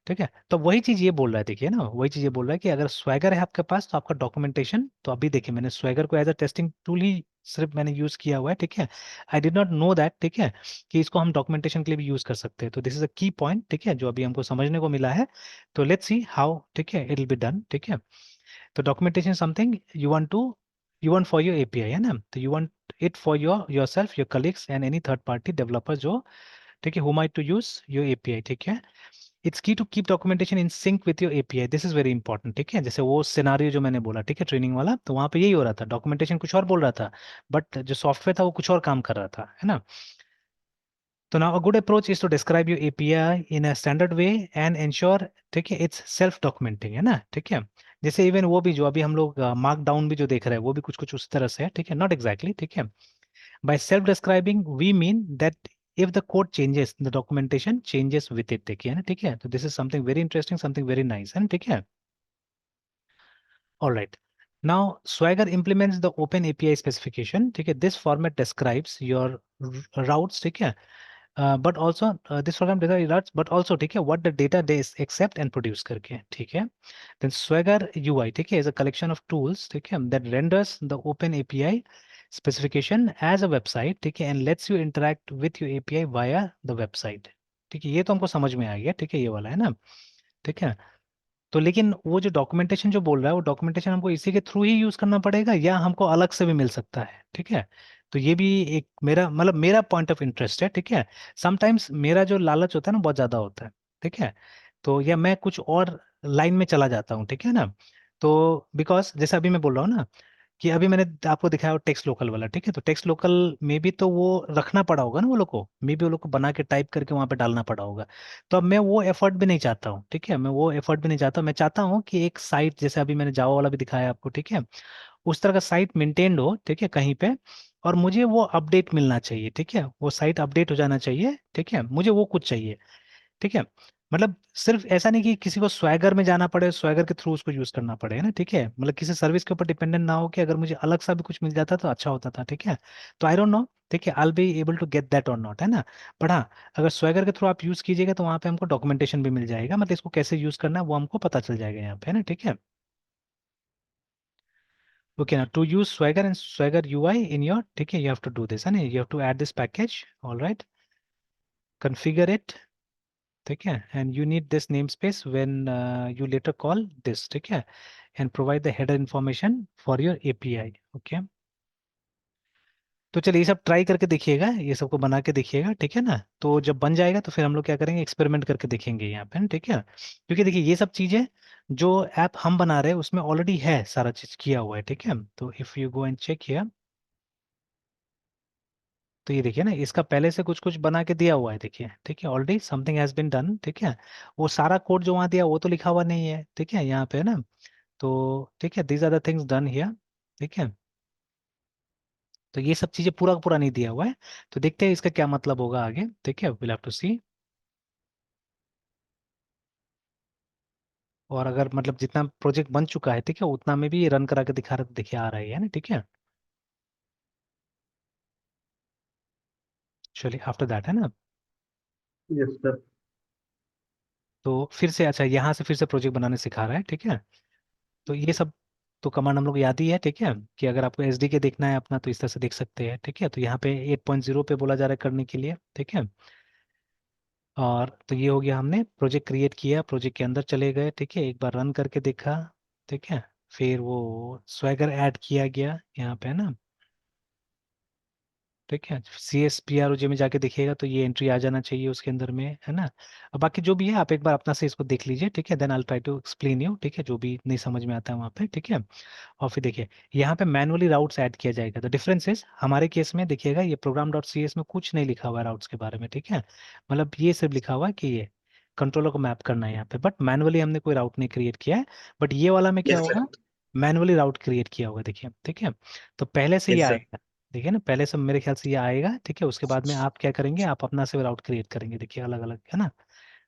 ठीक है। तो वही चीज ये बोल रहा है, देखिए ना, वही चीज ये बोल रहा है कि अगर स्वैगर है आपके पास तो आपका डॉक्यूमेंटेशन, तो अभी देखिए मैंने स्वैगर को एज अ टेस्टिंग टूल ही सिर्फ मैंने यूज किया हुआ है, ठीक है। आई डिड नॉट नो दैट, ठीक है, कि इसको हम डॉक्यूमेंटेशन के लिए भी यूज कर सकते हैं, तो दिस इज अ की पॉइंट, ठीक है, जो अभी हमको समझने को मिला है। तो लेट्स सी हाउ, ठीक है, इट विल बी डन, ठीक है। तो documentation something you want for your API, है ना, तो you want it for yourself, your colleagues and any third party developer जो, ठीक है, who might to use your API, ठीक है। It's key to keep documentation in sync with your API, this is very important, ठीक है। जैसे वो scenario जो मैंने बोला, ठीक है, ट्रेनिंग वाला, तो वहां पे यही हो रहा था, डॉक्यूमेंटेशन कुछ और बोल रहा था, बट जो सॉफ्टवेयर था वो कुछ और काम कर रहा था, है ना। तो now a good approach is to describe your API in a standard way and ensure, ठीक है, इट्स सेल्फ डॉक्यूमेंटिंग, है ना, ठीक है। जैसे इवन वो भी जो अभी हम लोग मार्क डाउन भी जो देख रहे हैं वो भी कुछ कुछ उस तरह से है, ठीक है, नॉट एग्जैक्टली, ठीक है। By self-describing, we mean that if the code changes, the documentation changes with it. देखिए ना, ठीक है, तो this is something very interesting, something very nice, है ना, ठीक है। All right. Now, Swagger implements the Open API specification. ठीक है, this format describes your routes, ठीक है, but also this program describes routes, but also ठीक है what the data they accept and produce करके, ठीक है। Then Swagger UI, ठीक है, is a collection of tools, ठीक है, that renders the Open API specification as a website, ठीक है, and lets you interact with your API via the website। ठीक है, ये तो हमको समझ में आ गया, ठीक है, ये वाला है ना, ठीक है। तो लेकिन वो जो डॉक्यूमेंटेशन जो बोल रहा है वो डॉक्यूमेंटेशन हमको इसी के थ्रू ही यूज करना पड़ेगा या हमको अलग से भी मिल सकता है, ठीक है। तो ये भी एक मेरा मतलब मेरा पॉइंट ऑफ इंटरेस्ट है, ठीक है। समटाइम्स मेरा जो लालच होता है ना बहुत ज्यादा होता है, ठीक है। तो या मैं कुछ और लाइन में चला जाता हूँ, ठीक है ना। तो बिकॉज जैसे अभी मैं बोल रहा हूँ ना कि अभी मैंने आपको दिखाया टेक्स्ट लोकल वाला, ठीक है, तो टेक्स्ट लोकल में भी तो वो रखना पड़ा होगा ना वो लोग को, मे भी वो लोग को बना के टाइप करके वहां पे डालना पड़ा होगा। तो अब मैं वो एफर्ट भी नहीं चाहता हूँ, ठीक है, मैं वो एफर्ट भी नहीं चाहता, मैं चाहता हूँ कि एक साइट जैसे अभी मैंने जावा वाला भी दिखाया आपको, ठीक है, उस तरह का साइट मेंटेन्ड हो, ठीक है, कहीं पे, और मुझे वो अपडेट मिलना चाहिए, ठीक है, वो साइट अपडेट हो जाना चाहिए, ठीक है, मुझे वो कुछ चाहिए, ठीक है। मतलब सिर्फ ऐसा नहीं कि किसी को स्वैगर में जाना पड़े, स्वैगर के थ्रू उसको यूज करना पड़े, है ना, ठीक है, मतलब किसी सर्विस के ऊपर डिपेंडेंट ना हो कि अगर मुझे अलग सा भी कुछ मिल जाता तो अच्छा होता था, ठीक है। तो आई डोंट नो, ठीक है, I be able to get that or not, है ना। बट हाँ, अगर स्वैगर के थ्रू आप यूज कीजिएगा तो वहाँ पे हमको डॉक्यूमेंटेशन भी मिल जाएगा, मतलब इसको कैसे यूज करना है वो हमको पता चल जाएगा यहाँ पे, है ना, ठीक है। ओके ना, to use Swagger and Swagger UI in your, ठीक है, you have to do this, है ना, you have to add this package, all right, configure it, ठीक है, and you need this name space when you later call this, ठीक है, and provide the header information for your API, okay. तो चलिए ये सब ट्राई करके देखिएगा, ये सबको बना के देखिएगा, ठीक है ना। तो जब बन जाएगा तो फिर हम लोग क्या करेंगे, एक्सपेरिमेंट करके देखेंगे यहाँ पे ना, ठीक है। क्योंकि देखिए ये सब चीजें जो ऐप हम बना रहे हैं उसमें ऑलरेडी है, सारा चीज किया हुआ है, ठीक है। तो if you go and check here, तो ये देखिए ना, इसका पहले से कुछ कुछ बना के दिया हुआ है, देखिए ठीक है, already something has been done, ठीक है। वो सारा कोड जो वहाँ दिया वो तो लिखा हुआ नहीं है, ठीक है, यहाँ पे ना। तो ठीक है, these are the things done here, ठीक है। तो ये सब चीजें पूरा का पूरा नहीं दिया हुआ है। तो देखते हैं इसका क्या मतलब होगा आगे, ठीक है, विल हैव टू सी। और अगर मतलब जितना प्रोजेक्ट बन चुका है, ठीक है, उतना में भी ये रन करा के दिखा रहा, देखिए आ रहा है ना, ठीक है। चलिए आफ्टर दैट है ना। Yes sir. तो फिर से, अच्छा, यहाँ से फिर से प्रोजेक्ट बनाने सिखा रहा है, ठीक है। तो ये सब तो कमांड हम लोग याद ही है, ठीक है, कि अगर आपको एसडीके देखना है अपना तो इस तरह से देख सकते हैं, ठीक है। तो यहाँ पे 8.0 पे बोला जा रहा है करने के लिए, ठीक है। और तो ये हो गया, हमने प्रोजेक्ट क्रिएट किया, प्रोजेक्ट के अंदर चले गए, ठीक है, एक बार रन करके देखा, ठीक है। फिर वो स्वैगर ऐड किया गया यहाँ पे ना, ठीक है। C S P R O J में जाके देखिएगा तो ये एंट्री आ जाना चाहिए उसके अंदर में, है ना। अब बाकी जो भी है आप एक बार अपना से इसको देख लीजिए, ठीक है, then I try to explain you, ठीक है, जो भी नहीं समझ में आता है वहाँ पे, ठीक है। और फिर देखिए यहाँ पे मैनुअली राउट्स ऐड किया जाएगा। द डिफरेंस इज, हमारे केस में देखिएगा ये प्रोग्राम डॉट सी एस में कुछ नहीं लिखा हुआ है राउट्स के बारे में, ठीक है। मतलब ये सिर्फ लिखा हुआ है कि ये कंट्रोलर को मैप करना है यहाँ पे, बट मैनुअली हमने कोई राउट नहीं क्रिएट किया है। बट ये वाला में क्या यस सर। होगा, मैनुअली राउट क्रिएट किया होगा, देखिए, ठीक है। तो पहले से ये यस सर। आएगा, देखिए ना, पहले से मेरे ख्याल से ये आएगा, ठीक है। उसके बाद में आप क्या करेंगे, आप अपना से राउट क्रिएट करेंगे, देखिए अलग अलग, है ना।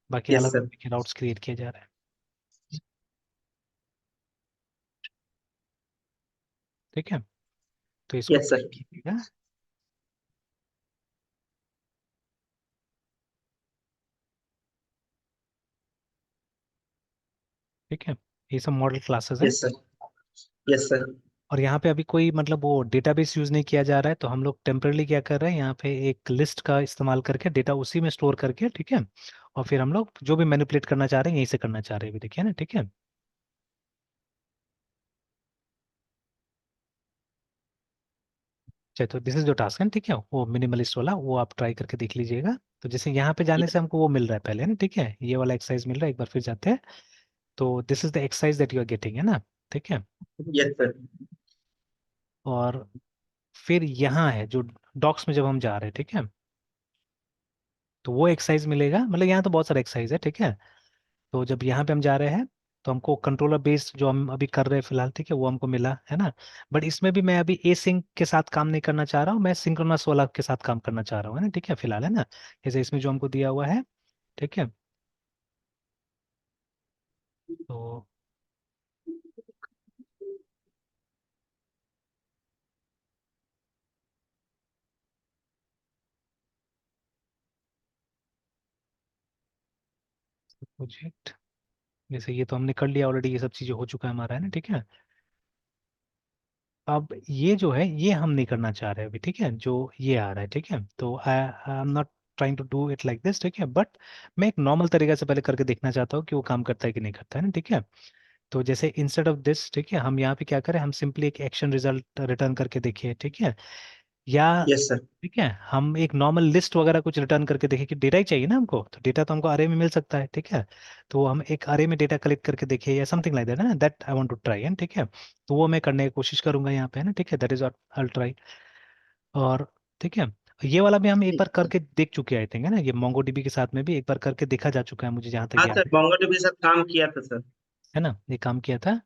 बाकी यस अलग सर। अलग राउट्स क्रिएट किए जा रहे हैं, ठीक है। तो इसको यस ट्राई सर। कीजिएगा, ठीक है। ये सब मॉडल क्लासेस हैं। Yes sir. Yes sir. और यहाँ पे अभी कोई मतलब वो डेटाबेस यूज नहीं किया जा रहा है, तो हम लोग टेम्परली क्या कर रहे हैं, यहाँ पे एक लिस्ट का इस्तेमाल करके डेटा उसी में स्टोर करके, ठीक है। और फिर हम लोग जो भी मैनिपुलेट करना चाह रहे हैं यहीं से करना चाह रहे हैं अभी, देखिए ना, ठीक है। चलिए, तो दिस इज जो टास्क है, ठीक है, वो मिनिमलिस्ट वाला वो आप ट्राई करके देख लीजिएगा। तो जैसे यहाँ पे जाने से हमको वो मिल रहा है पहले ना, ठीक है, ये वाला एक्सरसाइज मिल रहा है, एक बार फिर जाते हैं। तो this is the exercise that you are getting, है ना, ठीक है। Yes sir. और फिर यहाँ है जो डॉक्स में जब हम जा रहे हैं, ठीक है, तो वो एक्सरसाइज मिलेगा, मतलब यहाँ तो बहुत सारे एक्सरसाइज है, ठीक है। तो जब यहाँ पे हम जा रहे हैं तो हमको कंट्रोलर बेस्ड जो हम अभी कर रहे हैं फिलहाल, ठीक है, वो हमको मिला है ना। बट इसमें भी मैं अभी ए सिंक के साथ काम नहीं करना चाह रहा हूँ, मैं सिंक्रोनस वाला के साथ काम करना चाह रहा हूँ, है ना, ठीक है, फिलहाल, है ना। जैसे इसमें जो हमको दिया हुआ है, ठीक है। तो प्रोजेक्ट, जैसे ये तो हमने कर लिया ऑलरेडी, ये सब चीज़ें हो चुका है हमारा, है ना, ठीक है। अब ये जो है ये हम नहीं करना चाह रहे अभी, ठीक है, जो ये आ रहा है, ठीक है। तो I am not trying to do it like this, ठीक है, बट मैं एक नॉर्मल तरीके से पहले करके देखना चाहता हूँ कि वो काम करता है कि नहीं करता है ना, ठीक है। तो जैसे इंस्टेड ऑफ दिस, ठीक है, हम यहाँ पे क्या करें, हम सिंपली एक एक्शन रिजल्ट रिटर्न करके देखिए, ठीक है। या यस सर। ठीक है, हम एक नॉर्मल लिस्ट वगैरह कुछ रिटर्न करके देखें, कि डेटा ही चाहिए ना हमको, तो डेटा तो हमको अरे में मिल सकता है, ठीक है। तो हम एक अरे में डेटा कलेक्ट करके देखें या समथिंग लाइक दैट, है ना, that I want to try, है, ठीक है। तो वो मैं करने की कोशिश करूंगा यहाँ पे, है ना, ठीक है, that is what I will try. और ठीक है, ये वाला भी हम एक बार करके देख चुके हैं आई थिंक, है ना, ये मोंगोडीबी के साथ में भी एक बार करके देखा जा चुका है मुझे जहाँ तक हाँ याद सर, मोंगोडीबी के साथ काम किया था सर। है ना, ये काम किया था,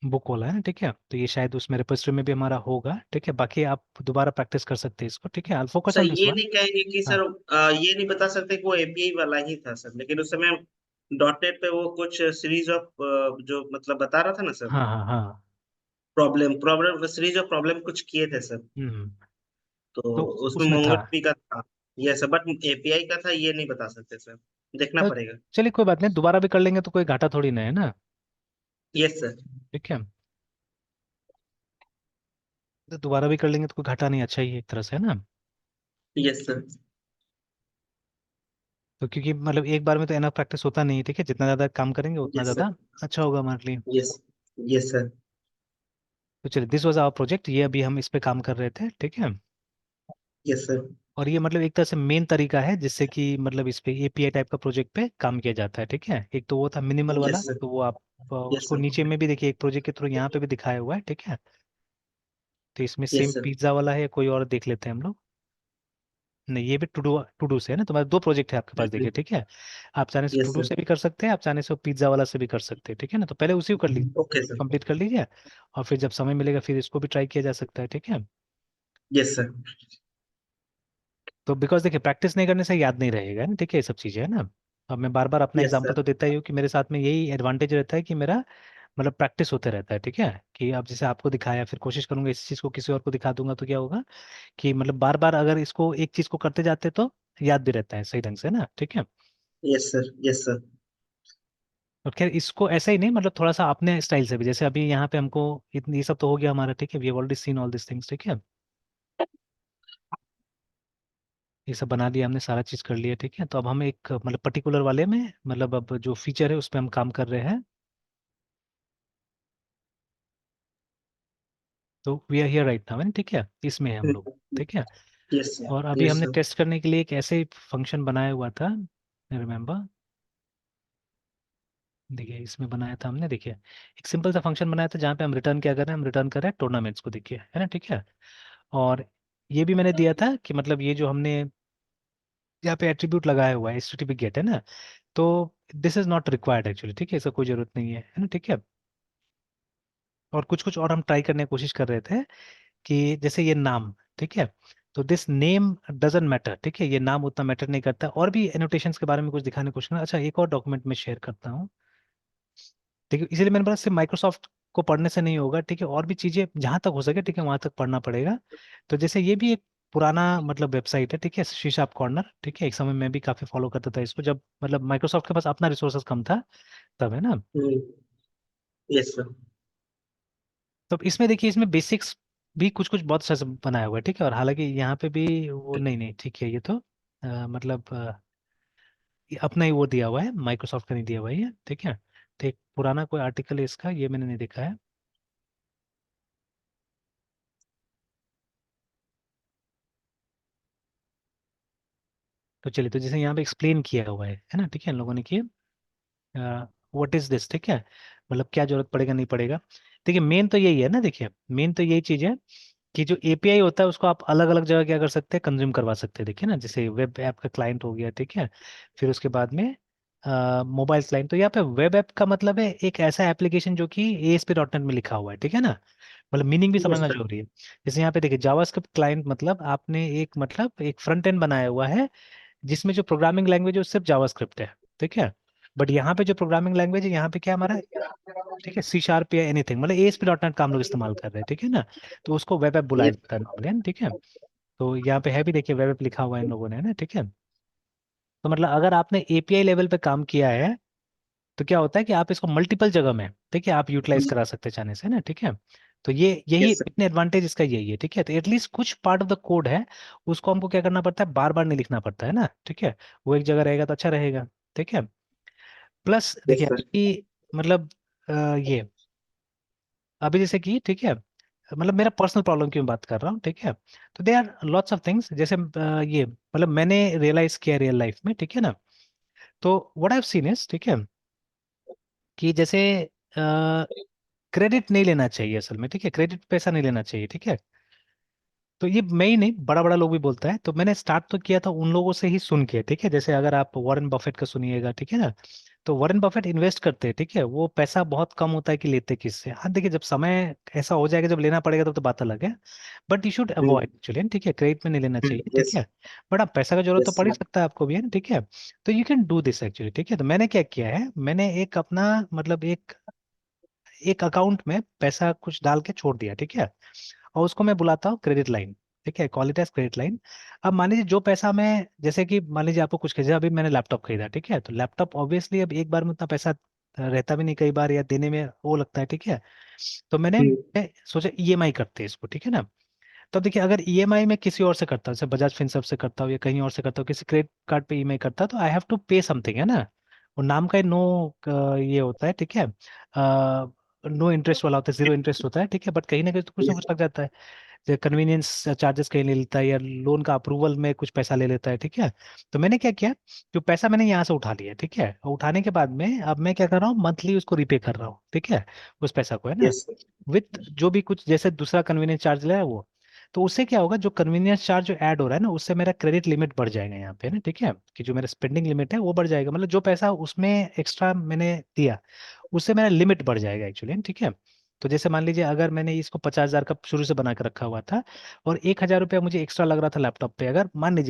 बुक वाला, है ना, ठीक है। तो ये शायद उसमें रिपोजिटरी में भी हमारा होगा, ठीक है। बाकी आप दोबारा प्रैक्टिस कर सकते हैं इसको, ठीक है, I focus sir on this ये वन। नहीं कहेंगे कि हाँ सर ये नहीं बता सकते कि वो एपीआई वाला ही था सर, लेकिन उस समय डॉट नेट पे वो कुछ सीरीज ऑफ जो मतलब बता रहा था ना सर, हाँ हाँ हाँ। Problem problem series of problem कुछ किए थे सर। हम्म। तो तो उसमें उसमें था। मोंगोडीबी का था। ये सर, बट एपीआई का था ये नहीं बता सकते सर, देखना तो पड़ेगा। चलिए कोई बात नहीं, दोबारा भी कर लेंगे तो कोई घाटा थोड़ी ना है ना, यस सर। ठीक है। तो दोबारा भी कर लेंगे तो कोई घाटा नहीं, अच्छा ही है एक तरह से, है ना। Yes sir. तो क्योंकि मतलब एक बार में तो एना प्रैक्टिस होता नहीं है, ठीक है, जितना ज़्यादा काम करेंगे उतना यस सर। ज़्यादा अच्छा होगा हमारे लिए। यस। Yes sir. तो चलिए, दिस वाज आवर प्रोजेक्ट, ये अभी हम इस पे काम कर रहे थे, ठीक है। Yes sir. और ये मतलब एक तरह से मेन तरीका है जिससे कि मतलब इस पे एपीआई टाइप का प्रोजेक्ट पे काम किया जाता है, ठीक है। एक तो वो था मिनिमल वाला, यस सर। तो वो आप यस उसको सर। नीचे में भी देखिए एक प्रोजेक्ट के थ्रू यहाँ पे भी दिखाया हुआ है, ठीक है। तो इसमें सेम यस सर। पिज्ज़ा वाला है, कोई और देख लेते हैं हम लोग। नहीं, ये भी टू डू से है ना, तुम्हारे दो प्रोजेक्ट है आपके पास, देखिए ठीक है। आप चाहे से टू यस डू सर। से भी कर सकते हैं, आप चाहे से पिज्जा वाला से भी कर सकते हैं, ठीक है ना। तो पहले उसी को कर लीजिए, ओके सर। कंप्लीट कर लीजिए, और फिर जब समय मिलेगा फिर इसको भी ट्राई किया जा सकता है, ठीक है। Yes sir. तो बिकॉज देखिए प्रैक्टिस नहीं करने से याद नहीं रहेगा ना, ठीक है, ये सब चीज़ें है ना। अब मैं बार बार अपना यस एग्जांपल सर। तो देता ही हूँ कि मेरे साथ में यही एडवांटेज रहता है कि मेरा मतलब प्रैक्टिस होते रहता है, ठीक है। कि अब जैसे आपको दिखाया, फिर कोशिश करूंगा इस चीज़ को किसी और को दिखा दूंगा, तो क्या होगा कि मतलब बार बार अगर इसको एक चीज़ को करते जाते तो याद भी रहता है सही ढंग से ना, ठीक है। Yes sir. Yes sir. और खैर इसको ऐसा ही नहीं, मतलब थोड़ा सा अपने स्टाइल से भी, जैसे अभी यहाँ पे हमको इतनी ये सब तो हो गया हमारा, ठीक है, we have already seen all this things, ठीक है। ये सब बना लिया हमने, सारा चीज़ कर लिया, ठीक है। तो अब हम एक मतलब पर्टिकुलर वाले में, मतलब अब जो फीचर है उस पर हम काम कर रहे हैं। तो we are here right now, ठीक है, इसमें है हम लोग, ठीक है। Yes sir. और अभी यस हमने सर। टेस्ट करने के लिए एक ऐसे फंक्शन बनाया हुआ था, रिमेम्बर, देखिए इसमें बनाया था हमने, देखिए एक सिंपल सा फंक्शन बनाया था जहाँ पे हम रिटर्न क्या कर रहे हैं, हम रिटर्न कर रहे हैं टूर्नामेंट्स को, देखिए है ना, ठीक है। और ये भी मैंने दिया था कि मतलब ये जो हमने यहाँ पे एट्रीब्यूट लगाया हुआ है HTTP गेट है ना, तो this is not required actually, ठीक है, इसका कोई जरूरत नहीं है ना, ठीक है। और कुछ कुछ और हम ट्राई करने की कोशिश कर रहे थे कि जैसे ये नाम, ठीक है, तो दिस नेम डजंट मैटर, ठीक है, ये नाम उतना मैटर नहीं करता, और भी एनोटेशंस के बारे में कुछ दिखाने की कोशिश करना। अच्छा, एक और डॉक्यूमेंट में शेयर करता हूँ, ठीक है, इसीलिए मैंने बोला सिर्फ माइक्रोसॉफ्ट को पढ़ने से नहीं होगा, ठीक है, और भी चीज़ें जहाँ तक हो सके, ठीक है, वहाँ तक पढ़ना पड़ेगा। तो जैसे ये भी एक पुराना मतलब वेबसाइट है, ठीक है, शी शार्प कॉर्नर, ठीक है, एक समय मैं भी काफ़ी फॉलो करता था इसको, जब मतलब माइक्रोसॉफ्ट के पास अपना रिसोर्सेज कम था तब, है ना। Yes sir. तो इसमें देखिए, इसमें बेसिक्स भी कुछ कुछ बहुत अच्छा से बनाया हुआ है, ठीक है। और हालांकि यहाँ पे भी वो नहीं नहीं ठीक है, ये तो मतलब ये अपना ही वो दिया हुआ है, माइक्रोसॉफ्ट का नहीं दिया हुआ है ये, ठीक है। तो एक पुराना कोई आर्टिकल है इसका, ये मैंने नहीं देखा है। तो चलिए, तो जैसे यहाँ पे एक्सप्लेन किया हुआ है ना, ठीक है, इन लोगों ने कि व्हाट इज दिस, ठीक है, मतलब क्या जरूरत पड़ेगा नहीं पड़ेगा। देखिए मेन तो यही है ना, देखिए मेन तो यही चीज है कि जो एपीआई होता है उसको आप अलग अलग जगह क्या कर सकते हैं, कंज्यूम करवा सकते हैं, देखिए ना, जैसे वेब ऐप का क्लाइंट हो गया, ठीक है। फिर उसके बाद में मोबाइल क्लाइंट, तो यहाँ पे वेब ऐप का मतलब है एक ऐसा एप्लीकेशन जो कि ASP.NET में लिखा हुआ है, ठीक है ना। मतलब मीनिंग भी यस समझना सर। जरूरी है। जैसे यहाँ पे देखिए जावास्क्रिप्ट क्लाइंट, मतलब आपने एक मतलब एक फ्रंट एंड बनाया हुआ है जिसमें जो प्रोग्रामिंग लैंग्वेज है वो सिर्फ जावास्क्रिप्ट है, ठीक है। बट यहाँ पे जो प्रोग्रामिंग लैंग्वेज है यहाँ पे क्या हमारा, ठीक है, C# या एनीथिंग, मतलब ASP.NET का हम लोग इस्तेमाल कर रहे हैं, ठीक है ना। तो उसको वेब ऐप बुलाया यस। जाता है नॉर्मली, है ना, ठीक है। तो यहाँ पे है भी, देखिए वेब ऐप लिखा हुआ है इन लोगों ने, है ना, ठीक है। तो मतलब अगर आपने एपीआई लेवल पे काम किया है तो क्या होता है कि आप इसको मल्टीपल जगह में, ठीक है, आप यूटिलाइज करा सकते हैं चाहने से ना, ठीक है। तो ये यही यस सर। इतने एडवांटेज इसका यही है, ठीक है। तो एटलीस्ट कुछ पार्ट ऑफ द कोड है उसको हमको क्या करना पड़ता है, बार बार नहीं लिखना पड़ता है ना, ठीक है। वो एक जगह रहेगा तो अच्छा रहेगा, ठीक है। प्लस देखिए यस सर। अभी मतलब ये अभी जैसे कि, ठीक है, मतलब मेरा पर्सनल प्रॉब्लम की मैं बात कर रहा हूँ, ठीक है। तो they are lots of things, जैसे ये मतलब मैंने रियलाइज किया रियल लाइफ में, ठीक है ना। तो what I have seen is, ठीक है, कि जैसे क्रेडिट नहीं लेना चाहिए असल में, ठीक है, क्रेडिट पैसा नहीं लेना चाहिए, ठीक है। तो ये मैं ही नहीं, बड़ा बड़ा लोग भी बोलता है, तो मैंने स्टार्ट तो किया था उन लोगों से ही सुन के, ठीक है। जैसे अगर आप वॉरेन बफेट का सुनिएगा, ठीक है ना, तो वॉरेन बफेट इन्वेस्ट करते हैं, ठीक है, वो पैसा बहुत कम होता है कि लेते किससे, हाँ देखिए जब समय ऐसा हो जाएगा जब लेना पड़ेगा तब तो बात अलग है। But you should avoid actually, ठीक है, क्रेडिट में नहीं लेना चाहिए, ठीक यस। है। बट आप पैसा का जरूरत तो यस पड़ ही सर। सकता है आपको भी, है ना, ठीक है। तो you can do this actually, ठीक है। तो मैंने क्या किया है, मैंने एक अपना मतलब एक अकाउंट में पैसा कुछ डाल के छोड़ दिया, ठीक है। और उसको मैं बुलाता हूँ क्रेडिट लाइन, ठीक है, call it as credit line. अब मान लीजिए जो पैसा मैं, जैसे कि मान लीजिए आपको कुछ खरीदा, अभी मैंने लैपटॉप खरीदा, ठीक है, तो लैपटॉप ऑब्वियसली अब एक बार में उतना पैसा रहता भी नहीं, कई बार या देने में वो लगता है, ठीक है। तो मैं सोचा ईएमआई करते हैं इसको, ठीक है ना। तो अब देखिए अगर ईएमआई में किसी और से करता हूँ, जैसे बजाज फिनसर्व से करता हूँ या कहीं और से करता हूँ, किसी क्रेडिट कार्ड पे ईएमआई करता, तो आई हैव टू पे समथिंग, है ना। वो नाम का नो ये होता है, ठीक है, नो इंटरेस्ट वाला होता है, जीरो इंटरेस्ट होता है, ठीक है। बट कहीं ना कुछ लग जाता है, जैसे कन्वीनियंस चार्जेस कहीं ले लेता है या लोन का अप्रूवल में कुछ पैसा ले लेता है, ठीक है। तो मैंने क्या किया, जो पैसा मैंने यहाँ से उठा लिया, ठीक है, और उठाने के बाद में अब मैं क्या कर रहा हूँ, मंथली उसको रिपे कर रहा हूँ, ठीक है, उस पैसा को, है ना, यस। विथ जो भी कुछ जैसे दूसरा कन्वीनियंस चार्ज लिया है वो। तो उससे क्या होगा, जो कन्वीनियंस चार्ज जो ऐड हो रहा है ना, उससे मेरा क्रेडिट लिमिट बढ़ जाएगा यहाँ पे ना, ठीक है, कि जो मेरा स्पेंडिंग लिमिट है वो बढ़ जाएगा, मतलब जो पैसा उसमें एक्स्ट्रा मैंने दिया उससे मेरा लिमिट बढ़ जाएगा एक्चुअली, ठीक है। तो जैसे मान लीजिए अगर मैंने इसको 50,000 का शुरू से बना के रखा हुआ था और 1,000 रुपया मुझे एक्स्ट्रा लग रहा था लैपटॉप पे, अगर मान लीजिए